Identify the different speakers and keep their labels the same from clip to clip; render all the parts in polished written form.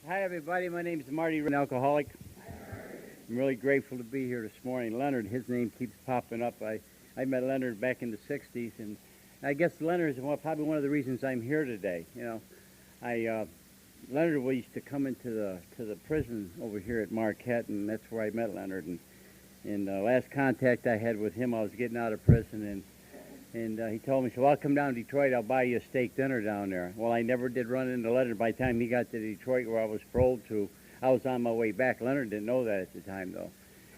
Speaker 1: Hi, everybody. My name is Marty, an alcoholic. I'm really grateful to be here this morning. Leonard, his name keeps popping up. I met Leonard back in the 60s, and I guess Leonard is probably one of the reasons I'm here today. Leonard used to come into the prison over here at Marquette, and that's where I met Leonard. And the last contact I had with him, I was getting out of prison, and he told me, so I'll come down to Detroit, I'll buy you a steak dinner down there. Well, I never did run into Leonard. By the time he got to Detroit, where I was paroled to, I was on my way back. Leonard didn't know that at the time, though,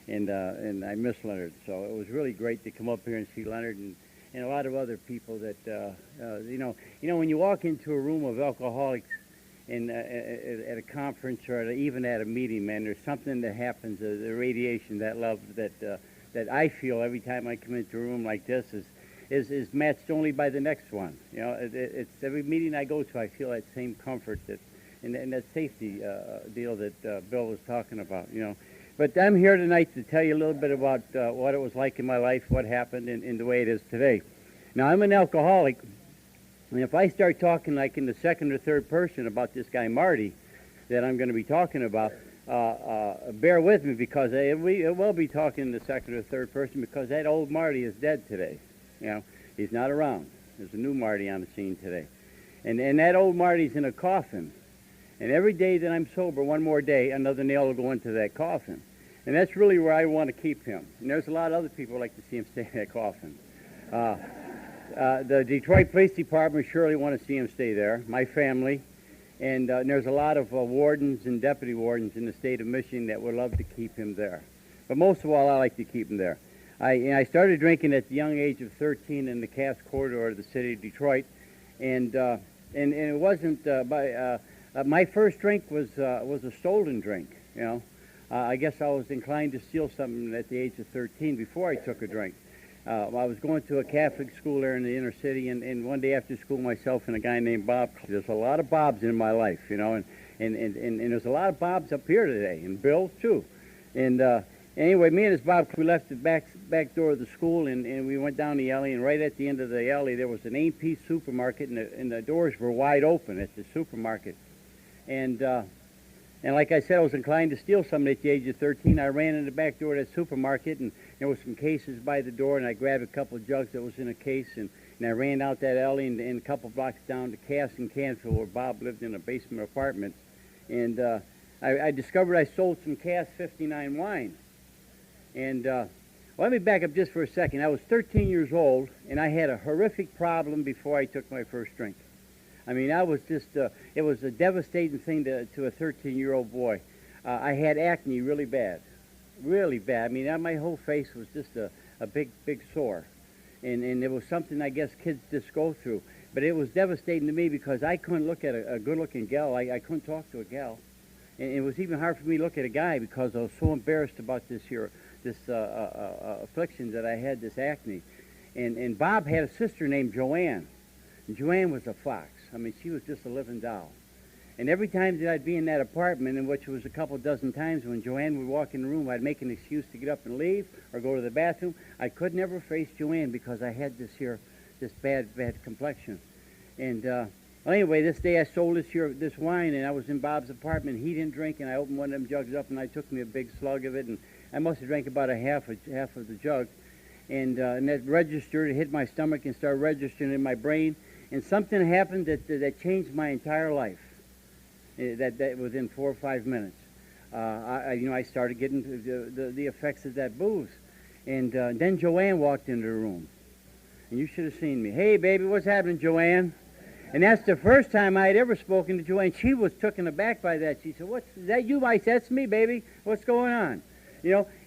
Speaker 1: and I miss Leonard. So it was really great to come up here and see Leonard and a lot of other people that, when you walk into a room of alcoholics at a conference or even at a meeting, man, there's something that happens, the radiation, that love that I feel every time I come into a room like this is matched only by the next one. It's every meeting I go to, I feel that same comfort and that safety deal that Bill was talking about. But I'm here tonight to tell you a little bit about what it was like in my life, what happened, and the way it is today. Now, I'm an alcoholic, and if I start talking like in the second or third person about this guy Marty that I'm going to be talking about, bear with me, because I will be talking in the second or third person, because that old Marty is dead today. He's not around. There's a new Marty on the scene today. And that old Marty's in a coffin. And every day that I'm sober, one more day, another nail will go into that coffin. And that's really where I want to keep him. And there's a lot of other people who like to see him stay in that coffin. The Detroit Police Department surely want to see him stay there, my family. And there's a lot of wardens and deputy wardens in the state of Michigan that would love to keep him there. But most of all, I like to keep him there. I started drinking at the young age of 13 in the Cass corridor of the city of Detroit, and it wasn't my first drink was a stolen drink. I guess I was inclined to steal something at the age of 13 before I took a drink. I was going to a Catholic school there in the inner city, and one day after school, myself and a guy named Bob. There's a lot of Bobs in my life, and there's a lot of Bobs up here today, and Bill too, and. Anyway, me and his Bob, we left the back door of the school, and we went down the alley, and right at the end of the alley there was an 8-piece supermarket, and the doors were wide open at the supermarket. And like I said, I was inclined to steal something at the age of 13. I ran in the back door of that supermarket, and there were some cases by the door, and I grabbed a couple of jugs that was in a case, and I ran out that alley and a couple blocks down to Cass and Canfield, where Bob lived in a basement apartment. And I discovered I sold some Cass 59 wine. And let me back up just for a second. I was 13 years old, and I had a horrific problem before I took my first drink. I mean, I was just, it was a devastating thing to a 13-year-old boy. I had acne really bad, really bad. I mean, my whole face was just a big sore. And it was something I guess kids just go through. But it was devastating to me because I couldn't look at a good-looking gal. I couldn't talk to a gal. And it was even hard for me to look at a guy because I was so embarrassed about this affliction that I had, this acne. And Bob had a sister named Joanne. And Joanne was a fox. I mean, she was just a living doll. And every time that I'd be in that apartment, in which was a couple dozen times, when Joanne would walk in the room, I'd make an excuse to get up and leave or go to the bathroom. I could never face Joanne because I had this bad complexion. And anyway, this day I sold this wine, and I was in Bob's apartment. He didn't drink, and I opened one of them jugs up, and I took me a big slug of it, and I must have drank about half of the jug, and that registered. It hit my stomach and started registering in my brain, and something happened that changed my entire life. That within 4 or 5 minutes, I started getting the effects of that booze, and then Joanne walked into the room, and you should have seen me. Hey, baby, what's happening, Joanne? And that's the first time I had ever spoken to Joanne. She was taken aback by that. She said, is that you? I said, that's me, baby. What's going on?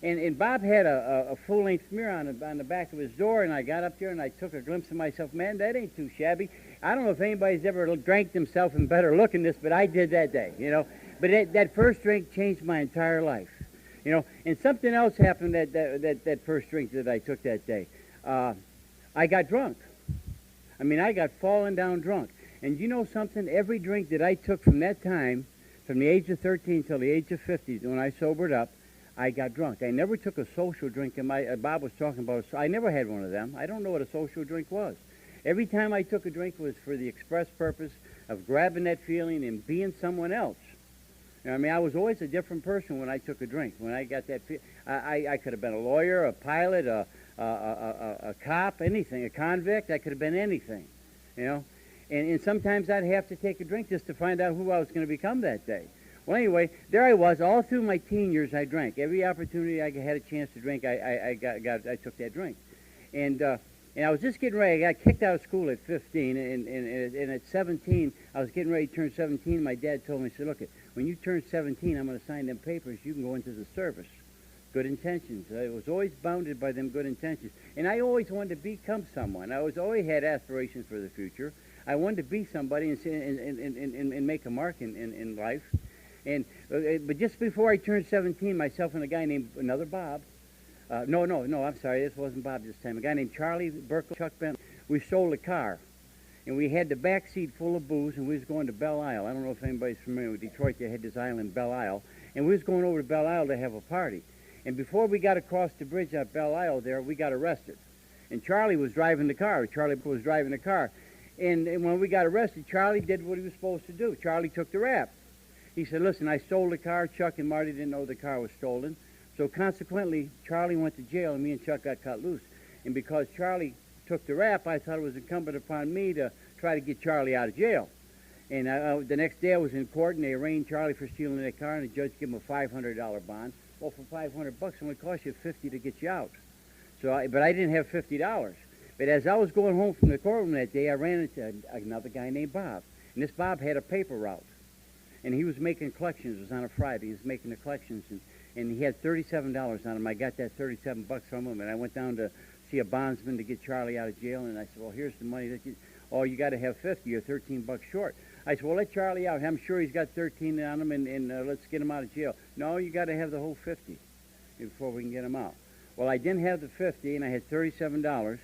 Speaker 1: And Bob had a full-length mirror on the back of his door, and I got up there and I took a glimpse of myself. Man, that ain't too shabby. I don't know if anybody's ever drank themselves and better looking this, but I did that day, But that first drink changed my entire life, And something else happened that first drink that I took that day. I got drunk. I mean, I got fallen down drunk. And you know something? Every drink that I took from that time, from the age of 13 till the age of 50, when I sobered up, I got drunk. I never took a social drink. Bob was talking about, I never had one of them. I don't know what a social drink was. Every time I took a drink was for the express purpose of grabbing that feeling and being someone else. You know, I mean, I was always a different person when I took a drink. When I got that, I could have been a lawyer, a pilot, a cop, anything, a convict. I could have been anything, you know. And sometimes I'd have to take a drink just to find out who I was going to become that day. Well, anyway, there I was. All through my teen years, I drank. Every opportunity I had a chance to drink, I took that drink. And I was just getting ready. I got kicked out of school at 15, and at 17, I was getting ready to turn 17. My dad told me, he said, look, when you turn 17, I'm going to sign them papers. You can go into the service. Good intentions. I was always bounded by them good intentions. And I always wanted to become someone. I always had aspirations for the future. I wanted to be somebody and make a mark in life. But just before I turned 17, myself and a guy named another Bob, no, I'm sorry, this wasn't Bob this time. A guy named Charlie Burkle, Chuck Bentley, we sold a car. And we had the back seat full of booze, and we was going to Belle Isle. I don't know if anybody's familiar with Detroit. They had this island, Belle Isle. And we was going over to Belle Isle to have a party. And before we got across the bridge at Belle Isle there, we got arrested. And Charlie was driving the car. And when we got arrested, Charlie did what he was supposed to do. Charlie took the rap. He said, listen, I stole the car. Chuck and Marty didn't know the car was stolen. So consequently, Charlie went to jail, and me and Chuck got cut loose. And because Charlie took the rap, I thought it was incumbent upon me to try to get Charlie out of jail. And the next day I was in court, and they arraigned Charlie for stealing that car, and the judge gave him a $500 bond. Well, for $500, it would cost you $50 to get you out. But I didn't have $50. But as I was going home from the courtroom that day, I ran into another guy named Bob. And this Bob had a paper route. And he was making collections. It was on a Friday. He was making the collections. And he had $37 on him. I got that $37 from him. And I went down to see a bondsman to get Charlie out of jail. And I said, well, here's the money that you got to have 50. You're $13 short. I said, well, let Charlie out. I'm sure he's got 13 on him, and let's get him out of jail. No, you got to have the whole 50 before we can get him out. Well, I didn't have the 50, and I had $37.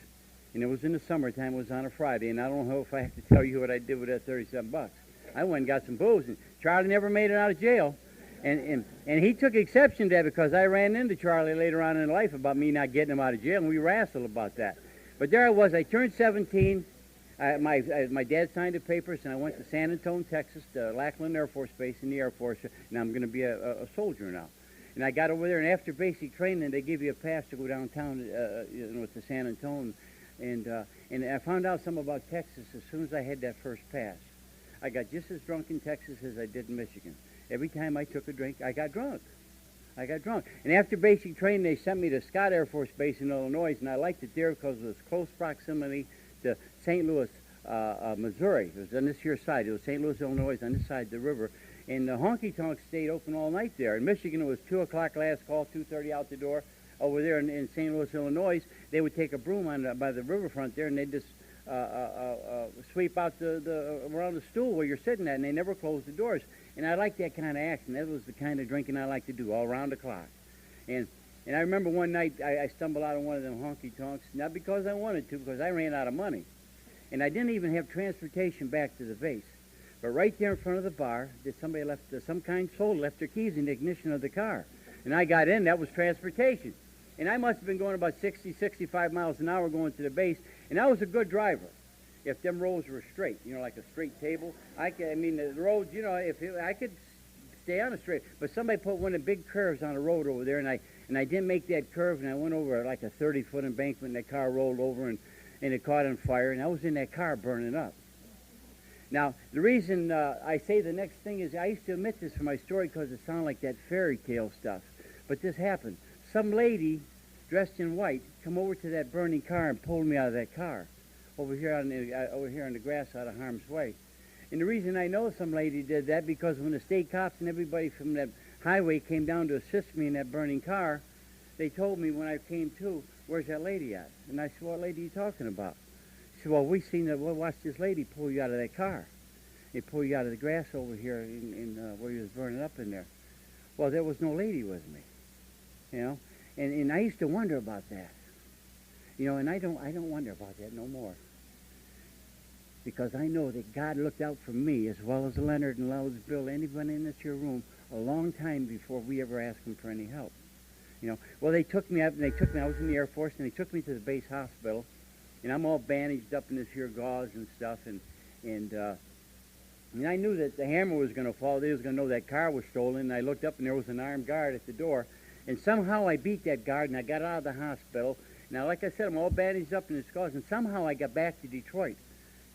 Speaker 1: And it was in the summertime. It was on a Friday, and I don't know if I have to tell you what I did with that $37. I went and got some booze, and Charlie never made it out of jail. And he took exception to that because I ran into Charlie later on in life about me not getting him out of jail, and we wrestled about that. But there I was. I turned 17. My dad signed the papers, and I went to San Antonio, Texas, to Lackland Air Force Base in the Air Force, and I'm going to be a soldier now. And I got over there, and after basic training, they give you a pass to go downtown to San Antonio. And I found out something about Texas as soon as I had that first pass. I got just as drunk in Texas as I did in Michigan. Every time I took a drink, I got drunk. And after basic training, they sent me to Scott Air Force Base in Illinois, and I liked it there because of its close proximity to St. Louis, Missouri. It was on this here side. It was St. Louis, Illinois, on this side of the river. And the honky-tonk stayed open all night there. In Michigan, it was 2 o'clock last call, 2:30 out the door. Over there in St. Louis, Illinois, they would take a broom by the riverfront there, and they'd just sweep out around the stool where you're sitting at, and they never closed the doors. And I liked that kind of action. That was the kind of drinking I liked to do, all around the clock. And I remember one night I stumbled out of one of them honky-tonks, not because I wanted to, because I ran out of money. And I didn't even have transportation back to the base. But right there in front of the bar, somebody left, some kind soul left their keys in the ignition of the car. And I got in, that was transportation. And I must have been going about 60, 65 miles an hour going to the base, and I was a good driver. If them roads were straight, like a straight table, the roads, I could stay on a straight. But somebody put one of the big curves on the road over there, and I didn't make that curve, and I went over like a 30-foot embankment, and that car rolled over, and it caught on fire, and I was in that car burning up. Now, the reason I say the next thing is I used to omit this from my story because it sounded like that fairy tale stuff. But this happened. Some lady dressed in white come over to that burning car and pulled me out of that car over here on the grass out of harm's way. And the reason I know some lady did that because when the state cops and everybody from that highway came down to assist me in that burning car, they told me when I came to, where's that lady at? And I said, what lady are you talking about? She said, well, we watched this lady pull you out of that car. They pull you out of the grass over here where you was burning up in there. Well, there was no lady with me. And I used to wonder about that, and I don't wonder about that no more, because I know that God looked out for me as well as Leonard and Loud's Bill, anyone in this here room, a long time before we ever asked him for any help. Well, they took me up, and I was in the Air Force, and they took me to the base hospital, and I'm all bandaged up in this here gauze and stuff, and And I knew that the hammer was going to fall. They was going to know that car was stolen. And I looked up, and there was an armed guard at the door. And somehow I beat that guard, and I got out of the hospital. Now, like I said, I'm all bandaged up in the scars. And somehow I got back to Detroit,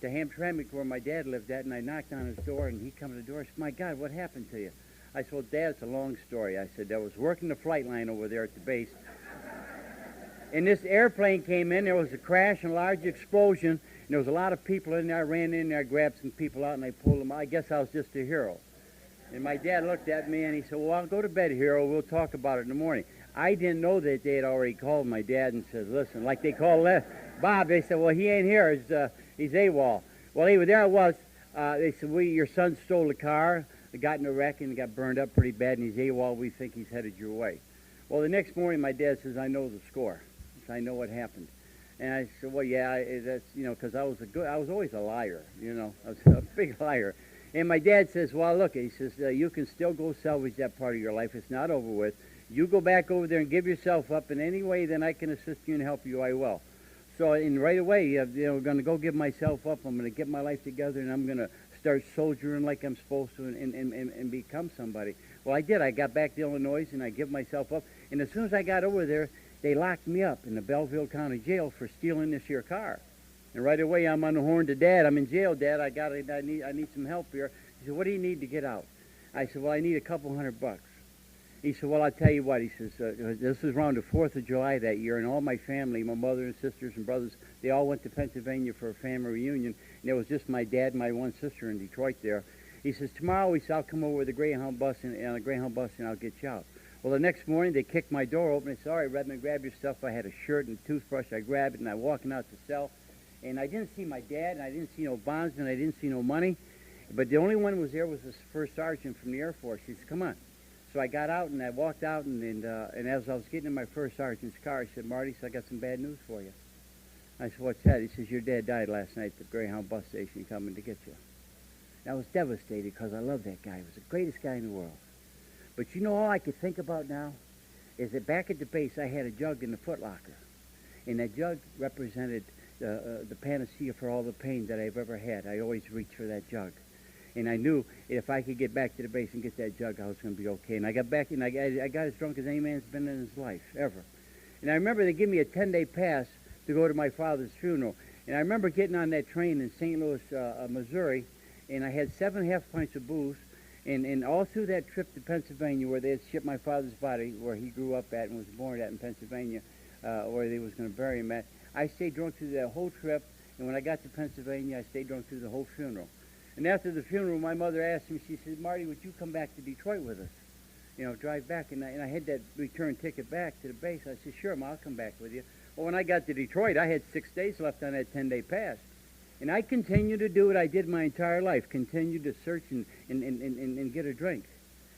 Speaker 1: to Hamtramck, where my dad lived at. And I knocked on his door, and he come to the door. I said, "My God, what happened to you?" I said, "Well, Dad, it's a long story." I said, "I was working the flight line over there at the base. And this airplane came in. There was a crash and a large explosion. And there was a lot of people in there. I ran in there, I grabbed some people out, and I pulled them out. I guess I was just a hero." And my dad looked at me, and he said, "Well, I'll go to bed, hero. We'll talk about it in the morning." I didn't know that they had already called my dad and said, "Listen," like they called Bob. They said, "Well, he ain't here. He's AWOL." Well, anyway, there I was. They said, "Your son stole the car. He got in a wreck and got burned up pretty bad, and he's AWOL. We think he's headed your way." Well, the next morning, my dad says, "I know the score. I know what happened." And I said, "Well, yeah, that's, because I was always a liar, I was a big liar." And my dad says, "Well, look," he says, "you can still go salvage that part of your life. It's not over with. You go back over there and give yourself up in any way that I can assist you and help you, I will." So, and right away, I'm going to go give myself up. I'm going to get my life together, and I'm going to start soldiering like I'm supposed to and become somebody. Well, I did. I got back to Illinois, and I give myself up. And as soon as I got over there, they locked me up in the Belleville County Jail for stealing this here car. And right away, I'm on the horn to Dad. "I'm in jail, Dad. I need some help here." He said, "What do you need to get out?" I said, "Well, I need a couple $100. He said, "Well, I'll tell you what." He says, this was around the 4th of July that year, and all my family, my mother and sisters and brothers, they all went to Pennsylvania for a family reunion. And it was just my dad and my one sister in Detroit there. He says, "Tomorrow," he said, "I'll come over with a Greyhound bus, and on a Greyhound bus, and I'll get you out." Well, the next morning, they kicked my door open. They said, "All right, Redmond, grab your stuff." I had a shirt and a toothbrush. I grabbed it, and I walking out the cell. And I didn't see my dad, and I didn't see no bonds, and I didn't see no money. But the only one who was there was this first sergeant from the Air Force. He said, "Come on." So I got out, and I walked out, and as I was getting in my first sergeant's car, he said, "Marty," "I got some bad news for you." I said, "What's that?" He says, "Your dad died last night at the Greyhound bus station coming to get you." And I was devastated because I loved that guy. He was the greatest guy in the world. But all I could think about now is that back at the base, I had a jug in the footlocker. And that jug represented the panacea for all the pain that I've ever had. I always reached for that jug. And I knew if I could get back to the base and get that jug, I was going to be okay. And I got back, and I got as drunk as any man's been in his life, ever. And I remember they gave me a 10-day pass to go to my father's funeral. And I remember getting on that train in St. Louis, Missouri, and I had 7 half pints of booze. And all through that trip to Pennsylvania, where they had shipped my father's body, where he grew up at and was born at in Pennsylvania, where they was going to bury him at, I stayed drunk through that whole trip. And when I got to Pennsylvania, I stayed drunk through the whole funeral. And after the funeral, my mother asked me, she said, "Marty, would you come back to Detroit with us? Drive back." And I had that return ticket back to the base. I said, "Sure, Ma, I'll come back with you." Well, when I got to Detroit, I had 6 days left on that 10-day pass. And I continued to do what I did my entire life, continued to search and get a drink.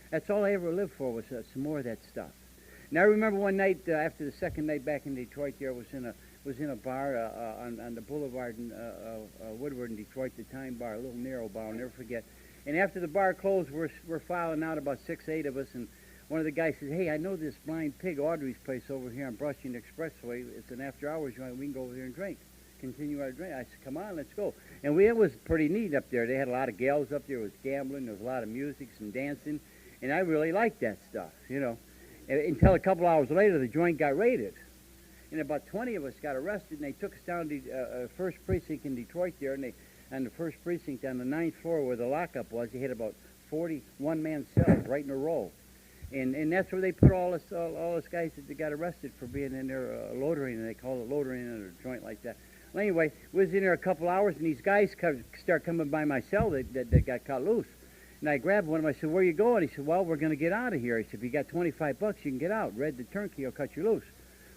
Speaker 1: That's all I ever lived for, was some more of that stuff. And I remember one night, after the second night back in Detroit, there was in a bar on the boulevard in Woodward in Detroit, the Time Bar, a little narrow bar, I'll never forget. And after the bar closed, we're filing out, about 6, 8 of us, and one of the guys says, "Hey, I know this Blind Pig, Audrey's place over here on Brushing Expressway. It's an after-hours joint. We can go over there and drink, continue our drink." I said, "Come on, let's go." And it was pretty neat up there. They had a lot of gals up there. It was gambling. There was a lot of music, some dancing, and I really liked that stuff, until a couple hours later, the joint got raided. And about 20 of us got arrested, and they took us down to the first precinct in Detroit there, and on the first precinct on the 9th floor where the lockup was, they had about 40 one-man cells right in a row. And that's where they put all us guys that got arrested for being in there loitering, and they call it loitering in a joint like that. Well, anyway, we was in there a couple hours, and these guys start coming by my cell that got cut loose. And I grabbed one of them. I said, "Where you going?" He said, "Well, we're going to get out of here." He said, "If you got $25, you can get out. Red, the turnkey, will cut you loose."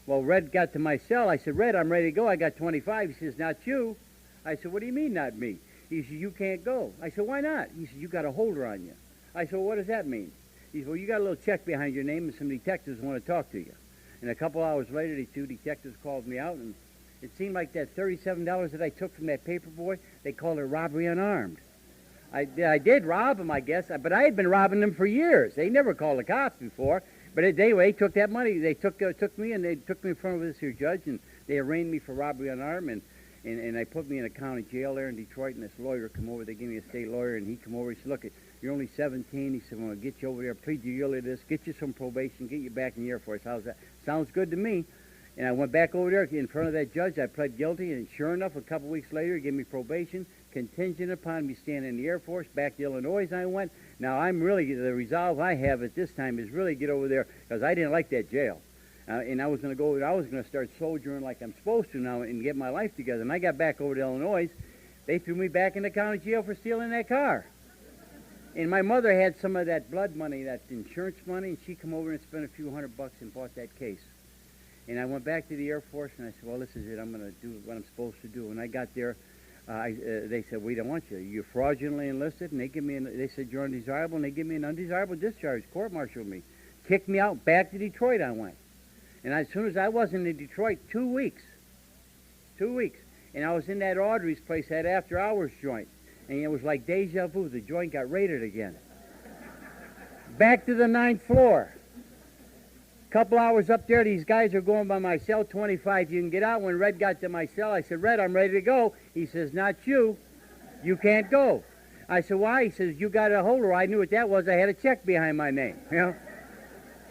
Speaker 1: Well, Red got to my cell. I said, "Red, I'm ready to go. I got 25. He says, "Not you." I said, "What do you mean, not me?" He said, "You can't go." I said, "Why not?" He said, "You got a holder on you." I said, "Well, what does that mean?" He said, "Well, you got a little check behind your name, and some detectives want to talk to you." And a couple hours later, the 2 detectives called me out, and it seemed like that $37 that I took from that paper boy, they called it robbery unarmed. I did rob them, I guess, but I had been robbing them for years. They never called the cops before. But anyway, they took that money. They took me, and they took me in front of this here judge, and they arraigned me for robbery unarmed. and they put me in a county jail there in Detroit, and this lawyer come over. They gave me a state lawyer, and he come over. He said, look, you're only 17. He said, I'm going to get you over there, plead you guilty to this, get you some probation, get you back in the Air Force. How's that? Sounds good to me. And I went back over there in front of that judge. I pled guilty, and sure enough, a couple weeks later, he gave me probation, contingent upon me staying in the Air Force. Back to Illinois I went. Now, the resolve I have at this time is really get over there, because I didn't like that jail. And I was going to start soldiering like I'm supposed to now and get my life together. And I got back over to Illinois. They threw me back in the county jail for stealing that car. And my mother had some of that blood money, that insurance money, and she come over and spent a few $100 and bought that case. And I went back to the Air Force, and I said, well, this is it. I'm going to do what I'm supposed to do. And I got there. They said, we don't want you. You're fraudulently enlisted. And they said, you're undesirable. And they give me an undesirable discharge, court-martialed me. Kicked me out. Back to Detroit I went. And as soon as I wasn't in Detroit, 2 weeks. 2 weeks. And I was in that Audrey's place, that after-hours joint. And it was like deja vu. The joint got raided again. Back to the 9th floor. Couple hours up there, these guys are going by my cell, 25. You can get out. When Red got to my cell, I said, Red, I'm ready to go. He says, not you. You can't go. I said, why? He says, you got a holder. I knew what that was. I had a check behind my name. You know?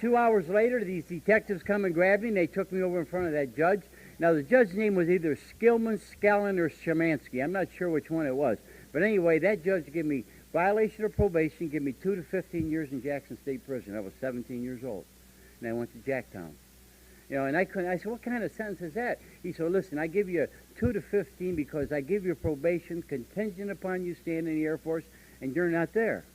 Speaker 1: 2 hours later, these detectives come and grabbed me, and they took me over in front of that judge. Now, the judge's name was either Skillman, Skellen, or Shemansky. I'm not sure which one it was. But anyway, that judge gave me violation of probation, gave me 2 to 15 years in Jackson State Prison. I was 17 years old. And I went to Jacktown. You know, and I said, what kind of sentence is that? He said, listen, I give you 2 to 15 because I give you probation contingent upon you staying in the Air Force, and you're not there.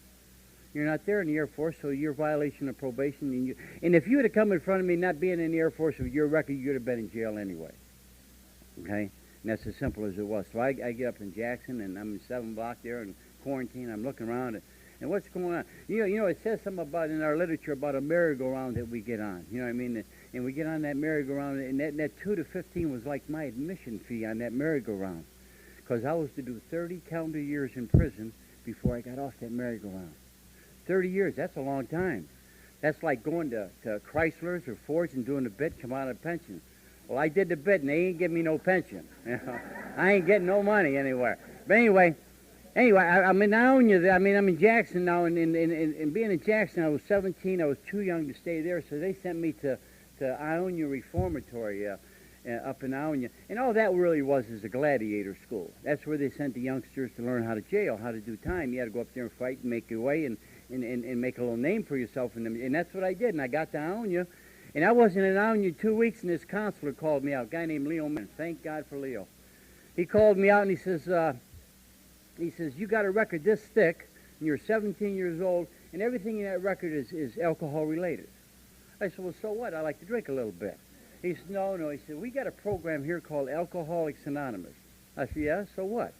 Speaker 1: You're not there in the Air Force, so you're violation of probation. And if you would have come in front of me not being in the Air Force with your record, you would have been in jail anyway. Okay? And that's as simple as it was. So I get up in Jackson, and I'm in 7 block there in quarantine. I'm looking around, and what's going on? You know, it says something about in our literature about a merry-go-round that we get on. You know what I mean? And we get on that merry-go-round, and that 2 to 15 was like my admission fee on that merry-go-round, because I was to do 30 calendar years in prison before I got off that merry-go-round. 30 years, that's a long time. That's like going to Chrysler's or Ford's and doing the bit, come out of pension. Well, I did the bit, and they ain't give me no pension. You know? I ain't getting no money anywhere. But anyway, I'm in Ionia. I'm in Jackson now, and being in Jackson, I was 17. I was too young to stay there, so they sent me to Ionia Reformatory up in Ionia. And all that really was is a gladiator school. That's where they sent the youngsters to learn how to jail, how to do time. You had to go up there and fight and make your way and make a little name for yourself. And that's what I did. And I got to Ionia. And I wasn't in Ionia 2 weeks, and this counselor called me out, a guy named Leo Mann. Thank God for Leo. He called me out, and he says, you got a record this thick, and you're 17 years old, and everything in that record is alcohol-related. I said, well, so what? I like to drink a little bit. He said, no. He said, we got a program here called Alcoholics Anonymous. I said, yeah, so what?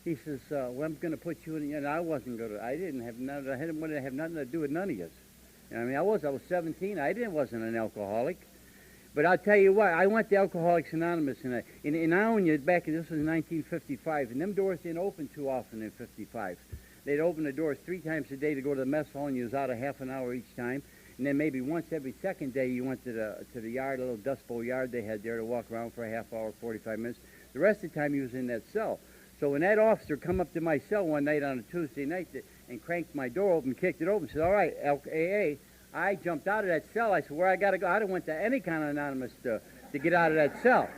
Speaker 1: He says, well, I'm going to put you in, and I wasn't going to, I didn't have nothing, I didn't want to have nothing to do with none of you. I mean, I was 17. I wasn't an alcoholic. But I'll tell you what, I went to Alcoholics Anonymous, and in Ionia, this was in 1955, and them doors didn't open too often in 55. They'd open the doors 3 times a day to go to the mess hall, and you was out a half an hour each time. And then maybe once every second day you went to the yard, a little Dust Bowl yard they had there to walk around for a half hour, 45 minutes. The rest of the time you was in that cell. So when that officer come up to my cell one night on a Tuesday night and cranked my door open, kicked it open, said, all right, AA, I jumped out of that cell. I said, where I got to go? I didn't went to any kind of anonymous to get out of that cell.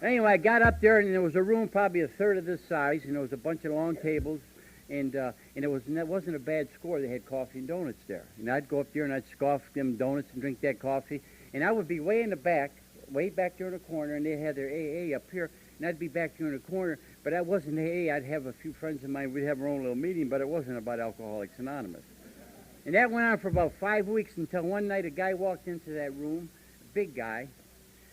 Speaker 1: Anyway, I got up there, and there was a room probably a third of this size, and there was a bunch of long tables, and it wasn't a bad score. They had coffee and donuts there. And I'd go up there, and I'd scoff them donuts and drink that coffee. And I would be way in the back, way back there in the corner, and they had their AA up here, and I'd be back there in the corner. But that wasn't AA. I'd have a few friends of mine. We'd have our own little meeting, but it wasn't about Alcoholics Anonymous. And that went on for about 5 weeks until one night a guy walked into that room, a big guy.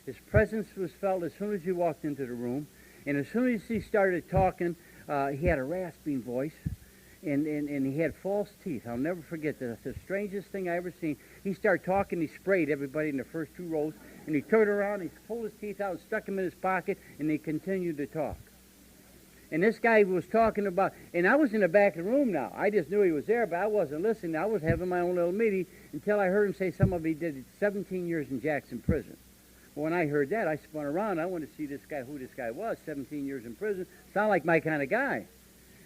Speaker 1: His presence was felt as soon as he walked into the room. And as soon as he started talking, he had a rasping voice, and he had false teeth. I'll never forget that. That's the strangest thing I ever seen. He started talking, he sprayed everybody in the first 2 rows, and he turned around, he pulled his teeth out, stuck them in his pocket, and he continued to talk. And this guy was talking about, and I was in the back of the room now. I just knew he was there, but I wasn't listening. I was having my own little meeting until I heard him say some of he did 17 years in Jackson prison. Well, when I heard that, I spun around. I wanted to see this guy, who this guy was. 17 years in prison. Sound like my kind of guy.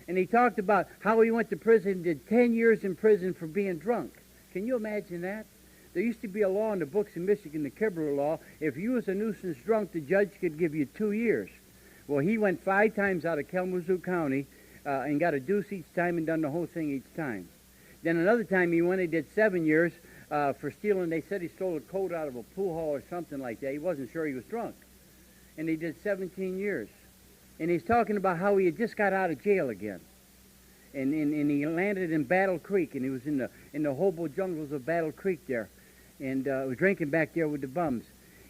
Speaker 1: And he talked about how he went to prison, did 10 years in prison for being drunk. Can you imagine that? There used to be a law in the books in Michigan, the Kibler law. If you was a nuisance drunk, the judge could give you 2 years. Well, he went 5 times out of Kalamazoo County and got a deuce each time and done the whole thing each time. Then another time he went and did 7 years for stealing. They said he stole a coat out of a pool hall or something like that. He wasn't sure he was drunk. And he did 17 years. And he's talking about how he had just got out of jail again. And he landed in Battle Creek, and he was in the hobo jungles of Battle Creek there, and was drinking back there with the bums.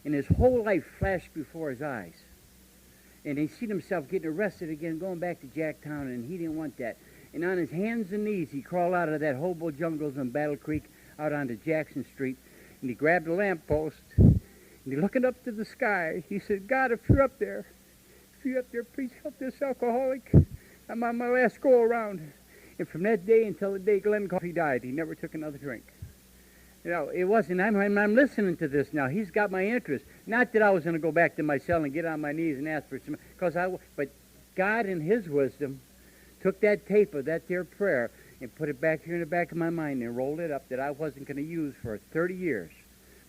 Speaker 1: And his whole life flashed before his eyes. And he seen himself getting arrested again, going back to Jacktown, and he didn't want that. And on his hands and knees, he crawled out of that hobo jungles in Battle Creek out onto Jackson Street, and he grabbed a lamppost, and he looking up to the sky. He said, God, if you're up there, please help this alcoholic. I'm on my last go around. And from that day until the day Glenn Coffey died, he never took another drink. You know, it wasn't, I'm listening to this now. He's got my interest. Not that I was going to go back to my cell and get on my knees and ask for some, but God in his wisdom took that tape of that there prayer and put it back here in the back of my mind and rolled it up that I wasn't going to use for 30 years.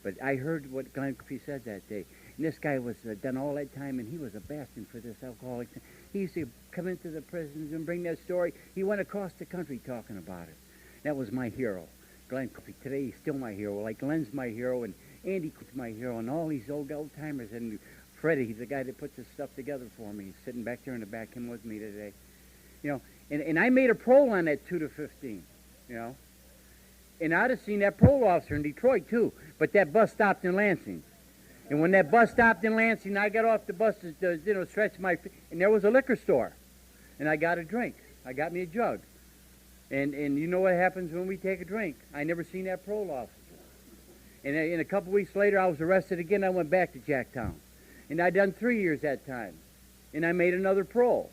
Speaker 1: But I heard what Glenn Coffey said that day. And this guy was done all that time, and he was a bastard for this alcoholic. He used to come into the prisons and bring that story. He went across the country talking about it. That was my hero. Glenn Coffey, today he's still my hero. Like Glenn's my hero, and Andy Cook's my hero, and all these old-timers. And Freddie, he's the guy that puts this stuff together for me. He's sitting back there in the back, him with me today. You know, and I made a parole on that 2 to 15, you know. And I'd have seen that parole officer in Detroit, too. But that bus stopped in Lansing. And when that bus stopped in Lansing, I got off the bus to stretch my feet, and there was a liquor store. And I got a drink. I got me a jug. And you know what happens when we take a drink? I never seen that parole officer. And a couple weeks later, I was arrested again. I went back to Jacktown. And I done 3 years that time. And I made another parole.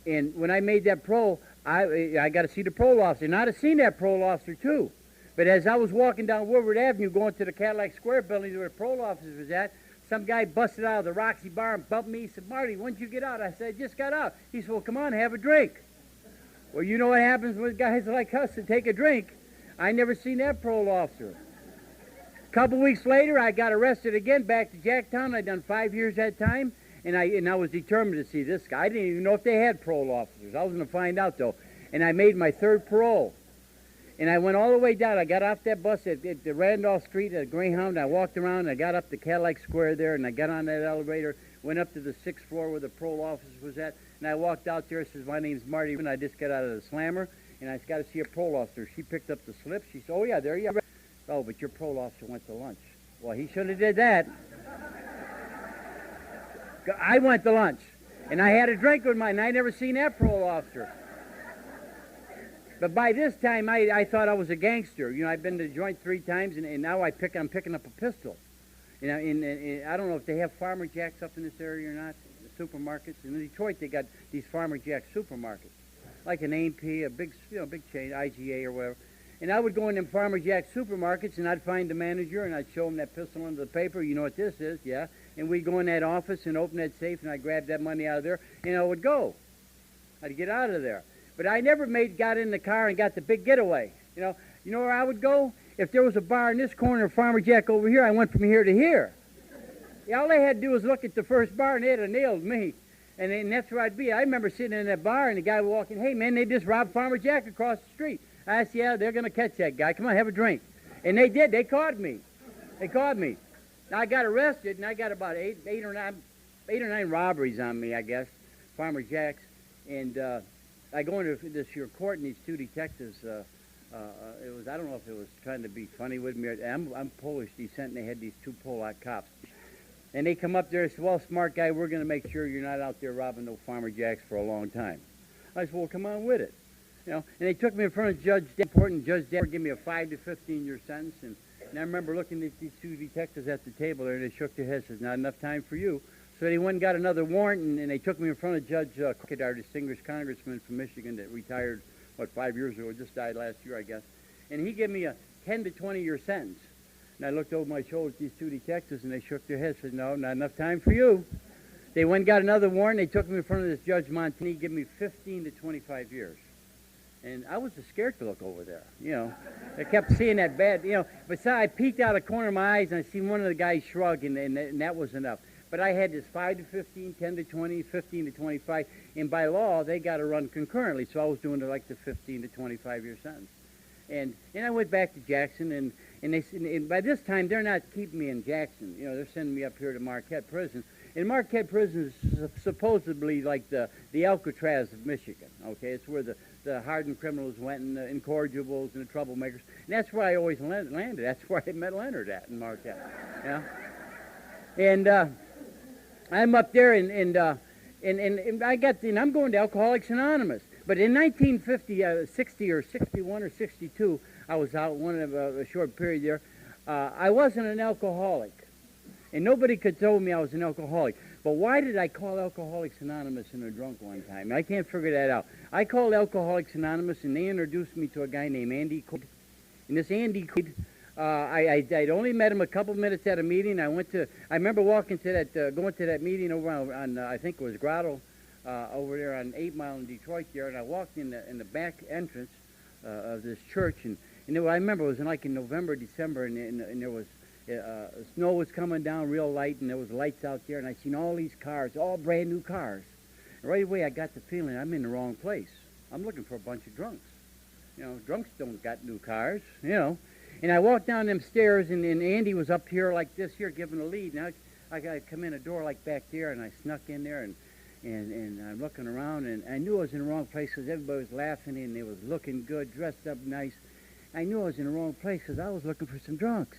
Speaker 1: And when I made that parole, I got to see the parole officer. And I'd have seen that parole officer, too. But as I was walking down Woodward Avenue going to the Cadillac Square building where the parole officer was at, some guy busted out of the Roxy bar and bumped me. He said, Marty, when did you get out? I said, I just got out. He said, well, come on, have a drink. Well, you know what happens with guys like us that take a drink. I never seen that parole officer. A couple weeks later, I got arrested again back to Jacktown. I'd done 5 years that time, and I was determined to see this guy. I didn't even know if they had parole officers. I was going to find out, though. And I made my 3rd parole. And I went all the way down. I got off that bus at the Randolph Street at Greyhound. I walked around, and I got up to Cadillac Square there, and I got on that elevator, went up to the 6th floor where the parole office was at, and I walked out there. Says, my name's Marty, and I just got out of the slammer, and I got to see a parole officer. She picked up the slip. She said, oh, yeah, there you are. Oh, but your parole officer went to lunch. Well, he should have did that. I went to lunch, and I had a drink with mine, and I never seen that parole officer. But by this time, I thought I was a gangster. You know, I've been to the joint 3 times, and now I'm picking up a pistol. You know, and I don't know if they have Farmer Jacks up in this area or not, the supermarkets. In Detroit, they got these Farmer Jack supermarkets, like an A&P, a big chain, IGA or whatever. And I would go in them Farmer Jack supermarkets, and I'd find the manager, and I'd show him that pistol under the paper. You know what this is, yeah? And we'd go in that office and open that safe, and I'd grab that money out of there, and I would go. I'd get out of there. But I never got in the car and got the big getaway. You know where I would go? If there was a bar in this corner, Farmer Jack over here, I went from here to here. Yeah, all they had to do was look at the first bar, and they'd have nailed me. And that's where I'd be. I remember sitting in that bar, and the guy walking, hey, man, they just robbed Farmer Jack across the street. I said, yeah, they're going to catch that guy. Come on, have a drink. And they did. They caught me. Now, I got arrested, and I got about eight or nine robberies on me, I guess, Farmer Jack's. And I go into this here court, and these 2 detectives, I don't know if it was trying to be funny with me. I'm Polish descent, and they had these 2 Polak cops. And they come up there and say, well, smart guy, we're going to make sure you're not out there robbing no Farmer Jacks for a long time. I said, well, come on with it. You know, and they took me in front of Judge Davenport, and Judge Davenport gave me a 5 to 15-year sentence. And I remember looking at these 2 detectives at the table there, and they shook their heads and said, not enough time for you. So they went and got another warrant, and they took me in front of Judge Cook, our distinguished congressman from Michigan that retired, 5 years ago, just died last year, I guess. And he gave me a 10 to 20-year sentence. And I looked over my shoulder at these two detectives, and they shook their heads and said, no, not enough time for you. They went and got another warrant. They took me in front of this Judge Montini, gave me 15 to 25 years. And I was scared to look over there, you know. I kept seeing that bad, you know. But so I peeked out of the corner of my eyes, and I seen one of the guys shrug, and that was enough. But I had this 5 to 15, 10 to 20, 15 to 25, and by law, they got to run concurrently. So I was doing like the 15 to 25-year sentence. And I went back to Jackson, and by this time, they're not keeping me in Jackson. You know, they're sending me up here to Marquette Prison. And Marquette Prison is supposedly like the Alcatraz of Michigan, okay? It's where the hardened criminals went, and the incorrigibles and the troublemakers. And that's where I always landed. That's where I met Leonard at, in Marquette, you know? And I'm up there, and I'm going to Alcoholics Anonymous. But in 1950, 60 or 61 or 62, I was out a short period there. I wasn't an alcoholic. And nobody could tell me I was an alcoholic. But why did I call Alcoholics Anonymous in a drunk one time? I can't figure that out. I called Alcoholics Anonymous, and they introduced me to a guy named Andy Quaid. And this Andy Quaid, I'd only met him a couple minutes at a meeting. I remember walking to that, going to that meeting over on I think it was Grotto, over there on 8 Mile in Detroit there. And I walked in the back entrance of this church, and I remember it was like in November, December, and there was snow was coming down real light, and there was lights out there, and I seen all these cars, all brand new cars. And right away I got the feeling I'm in the wrong place. I'm looking for a bunch of drunks. You know, drunks don't got new cars, you know. And I walked down them stairs, and Andy was up here like this here giving a lead. Now I come in a door like back there, and I snuck in there, and I'm looking around, and I knew I was in the wrong place because everybody was laughing, and they was looking good, dressed up nice. I knew I was in the wrong place because I was looking for some drunks.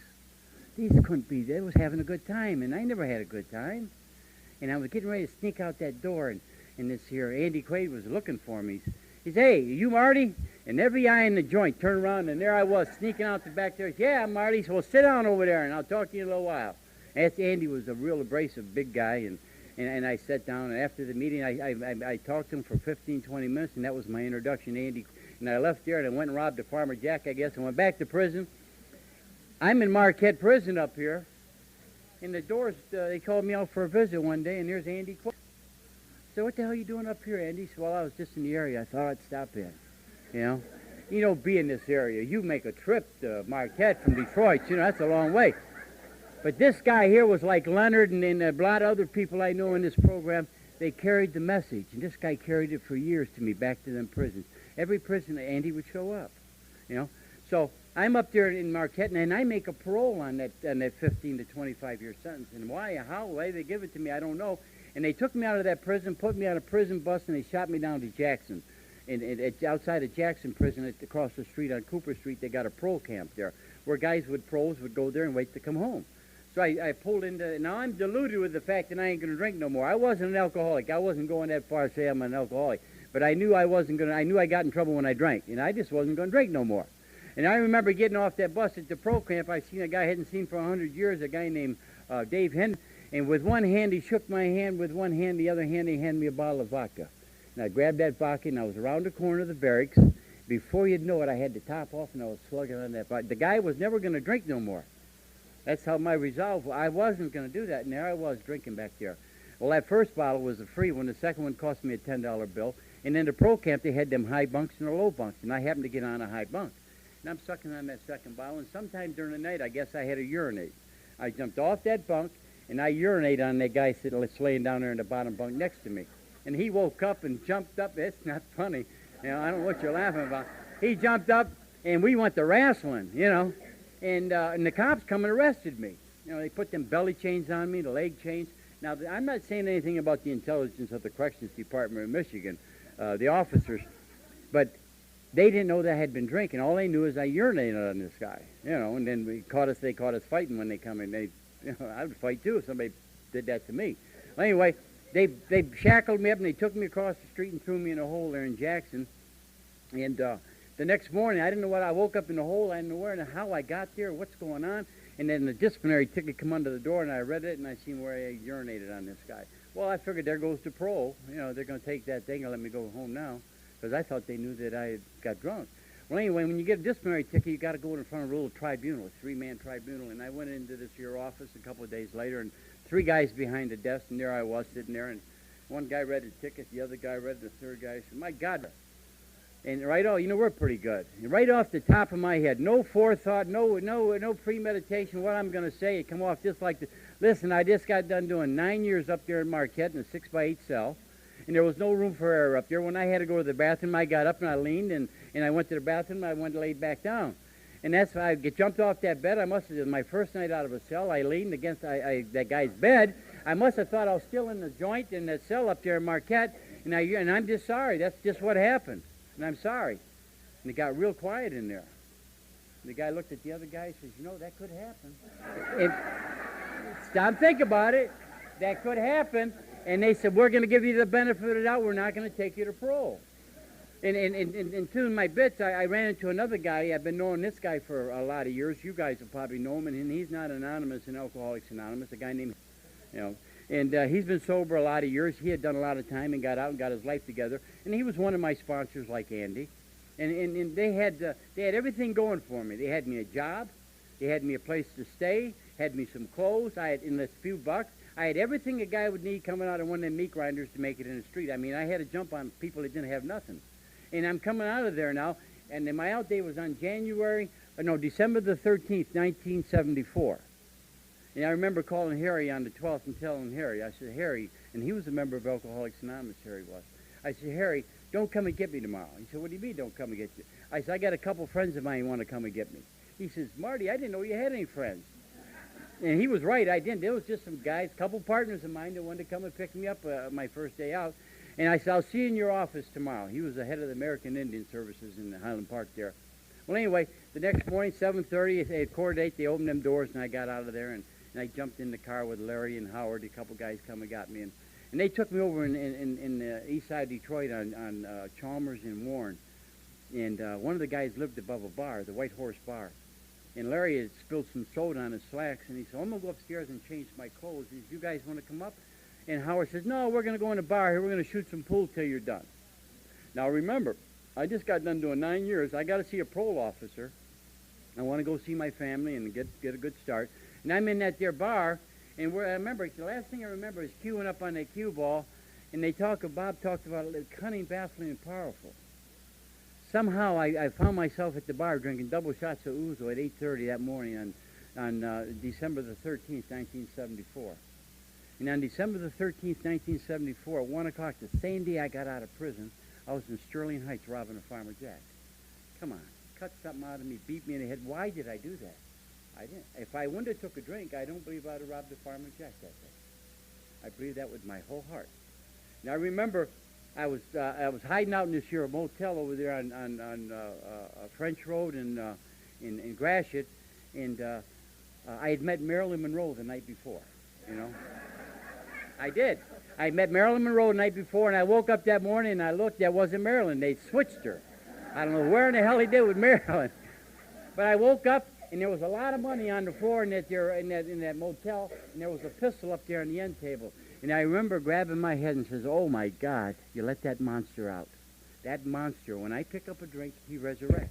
Speaker 1: These couldn't be. They was having a good time, and I never had a good time. And I was getting ready to sneak out that door, and this here Andy Quaid was looking for me. He said, "Hey, you Marty?" And every eye in the joint turned around, and there I was sneaking out the back door. "Yeah, I'm Marty. So well, sit down over there, and I'll talk to you in a little while." And Andy was a real abrasive big guy, and I sat down, and after the meeting, I talked to him for 15, 20 minutes, and that was my introduction to Andy. And I left there, and I went and robbed a Farmer Jack, I guess, and went back to prison. I'm in Marquette Prison up here, and the doors, they called me out for a visit one day, and there's Andy Quaid. So what the hell are you doing up here, Andy? So, well, I was just in the area. I thought I'd stop in, you know. You don't be in this area. You make a trip to Marquette from Detroit. You know, that's a long way. But this guy here was like Leonard and a lot of other people I know in this program. They carried the message, and this guy carried it for years to me back to them prisons. Every prison, Andy would show up, you know. So I'm up there in Marquette, and I make a parole on that 15 to 25-year sentence. And why they give it to me, I don't know. And they took me out of that prison, put me on a prison bus, and they shot me down to Jackson. And outside of Jackson Prison, across the street on Cooper Street, they got a parole camp there, where guys with paroles would go there and wait to come home. So I pulled into, now I'm deluded with the fact that I ain't going to drink no more. I wasn't an alcoholic. I wasn't going that far to say I'm an alcoholic. But I knew I knew I got in trouble when I drank, and I just wasn't going to drink no more. And I remember getting off that bus at the pro camp. I seen a guy I hadn't seen for 100 years, a guy named Dave Henry. And with one hand, he shook my hand. With one hand, the other hand, he handed me a bottle of vodka. And I grabbed that vodka, and I was around the corner of the barracks. Before you'd know it, I had the top off, and I was slugging on that vodka. The guy was never going to drink no more. That's how my resolve was. I wasn't going to do that, and there I was drinking back there. Well, that first bottle was a free one. The second one cost me a $10 bill. And in the pro camp, they had them high bunks and the low bunks, and I happened to get on a high bunk. And I'm sucking on that second bottle, and sometime during the night, I guess I had to urinate. I jumped off that bunk, and I urinated on that guy laying down there in the bottom bunk next to me. And he woke up and jumped up. It's not funny. You know, I don't know what you're laughing about. He jumped up, and we went to wrestling, you know. And the cops come and arrested me. You know, they put them belly chains on me, the leg chains. Now, I'm not saying anything about the intelligence of the Corrections Department of Michigan, the officers, but they didn't know that I had been drinking. All they knew is I urinated on this guy, you know, and then they caught us fighting when they come in. I would fight too if somebody did that to me. Well, anyway, they shackled me up, and they took me across the street and threw me in a hole there in Jackson. And the next morning, I didn't know what, I woke up in the hole. I didn't know where and how I got there, what's going on. And then the disciplinary ticket come under the door, and I read it, and I seen where I urinated on this guy. Well, I figured there goes the parole. You know, they're going to take that thing and let me go home now, because I thought they knew that I had got drunk. Well, anyway, when you get a disciplinary ticket, you got to go in front of a little tribunal, a 3-man tribunal. And I went into this your office a couple of days later, and 3 guys behind the desk, and there I was sitting there, and one guy read the ticket, the other guy read, the third guy said, "My God." And right off, we're pretty good. And right off the top of my head, no forethought, no premeditation. What I'm going to say, it come off just like this. Listen, I just got done doing 9 years up there in Marquette in a 6x8 cell, and there was no room for error up there. When I had to go to the bathroom, I got up and I leaned, and I went to the bathroom, and I went to lay back down. And that's why I jumped off that bed. I must have, it was my first night out of a cell. I leaned against that guy's bed. I must have thought I was still in the joint in that cell up there in Marquette, and I'm just sorry. That's just what happened. And I'm sorry. And it got real quiet in there. And the guy looked at the other guy and says, that could happen. And stop, think about it. That could happen. And they said, we're going to give you the benefit of the doubt. We're not going to take you to parole. And to my bits, I ran into another guy. I've been knowing this guy for a lot of years. You guys will probably know him. And he's not anonymous in Alcoholics Anonymous. A guy named, And he's been sober a lot of years. He had done a lot of time and got out and got his life together. And he was one of my sponsors, like Andy. And they had everything going for me. They had me a job. They had me a place to stay. Had me some clothes. I had in a few bucks. I had everything a guy would need coming out of one of them meat grinders to make it in the street. I mean, I had to jump on people that didn't have nothing. And I'm coming out of there now. And then my out day was on December the 13th, 1974. And I remember calling Harry on the 12th and telling Harry, I said, Harry, and he was a member of Alcoholics Anonymous, Harry was. I said, Harry, don't come and get me tomorrow. He said, what do you mean don't come and get you? I said, I got a couple friends of mine who want to come and get me. He says, Marty, I didn't know you had any friends. And he was right, I didn't. There was just some guys, a couple partners of mine that wanted to come and pick me up my first day out. And I said, I'll see you in your office tomorrow. He was the head of the American Indian Services in Highland Park there. Well, anyway, the next morning, 7:30, at quarter to 8, they opened them doors, and I got out of there, and I jumped in the car with Larry and Howard. A couple guys come and got me, and they took me over in the east side of Detroit on Chalmers and Warren. And one of the guys lived above a bar, the White Horse Bar. And Larry had spilled some soda on his slacks, and he said, I'm going to go upstairs and change my clothes. He said, you guys want to come up? And Howard says, no, we're going to go in the bar here. We're going to shoot some pool till you're done. Now, remember, I just got done doing 9 years. I got to see a parole officer. I want to go see my family and get a good start. And I'm in that there bar, and where I remember, the last thing I remember is queuing up on that cue ball, and Bob talked about cunning, baffling, and powerful. Somehow I found myself at the bar drinking double shots of ouzo at 8:30 that morning on December the 13th, 1974. And on December the 13th, 1974, at 1 o'clock, the same day I got out of prison, I was in Sterling Heights robbing a Farmer Jack. Come on, cut something out of me, beat me in the head. Why did I do that? I didn't. If I wouldn't have took a drink, I don't believe I'd have robbed a Farmer Jack that day. I believe that with my whole heart. Now, I remember I was hiding out in this here motel over there on French Road in Gratiot, and I had met Marilyn Monroe the night before, I did. I met Marilyn Monroe the night before, and I woke up that morning, and I looked, that wasn't Marilyn. They switched her. I don't know where in the hell he did with Marilyn. But I woke up, and there was a lot of money on the floor in that motel, and there was a pistol up there on the end table. And I remember grabbing my head and says, oh, my God, you let that monster out. That monster, when I pick up a drink, he resurrects.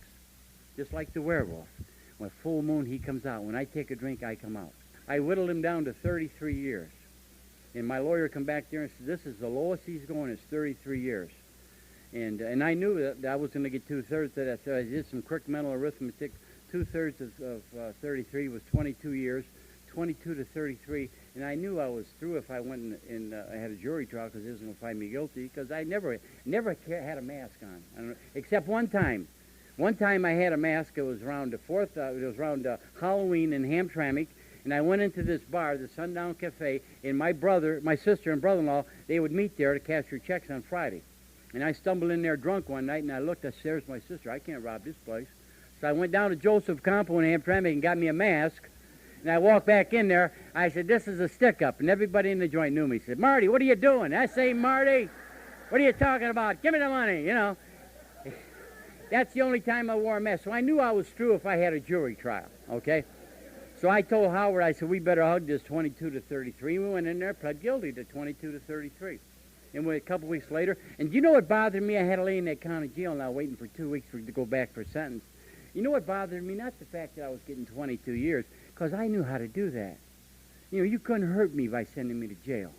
Speaker 1: Just like the werewolf. When full moon, he comes out. When I take a drink, I come out. I whittled him down to 33 years. And my lawyer come back there and said, this is the lowest he's going, is 33 years. And I knew that I was going to get 2/3 of that, so I did some quick mental arithmetic. 2/3 of 33 was 22 years, 22 to 33, and I knew I was through if I went and I had a jury trial because they was going to find me guilty, because I never had a mask on, I don't know, except one time. One time I had a mask. It was around Halloween in Hamtramck, and I went into this bar, the Sundown Cafe, and my sister and brother-in-law, they would meet there to cash your checks on Friday. And I stumbled in there drunk one night, and I looked, I said, there's my sister. I can't rob this place. So I went down to Joseph Campo in Hamtramck and got me a mask. And I walked back in there. I said, this is a stick-up. And everybody in the joint knew me. He said, Marty, what are you doing? I say, Marty, what are you talking about? Give me the money, That's the only time I wore a mask. So I knew I was through if I had a jury trial, okay? So I told Howard, I said, we better hug this 22 to 33. We went in there, pled guilty to 22 to 33. And a couple weeks later, and you know what bothered me? I had to lay in that county jail now waiting for 2 weeks to go back for a sentence. You know what bothered me? Not the fact that I was getting 22 years, because I knew how to do that. You know, you couldn't hurt me by sending me to jail,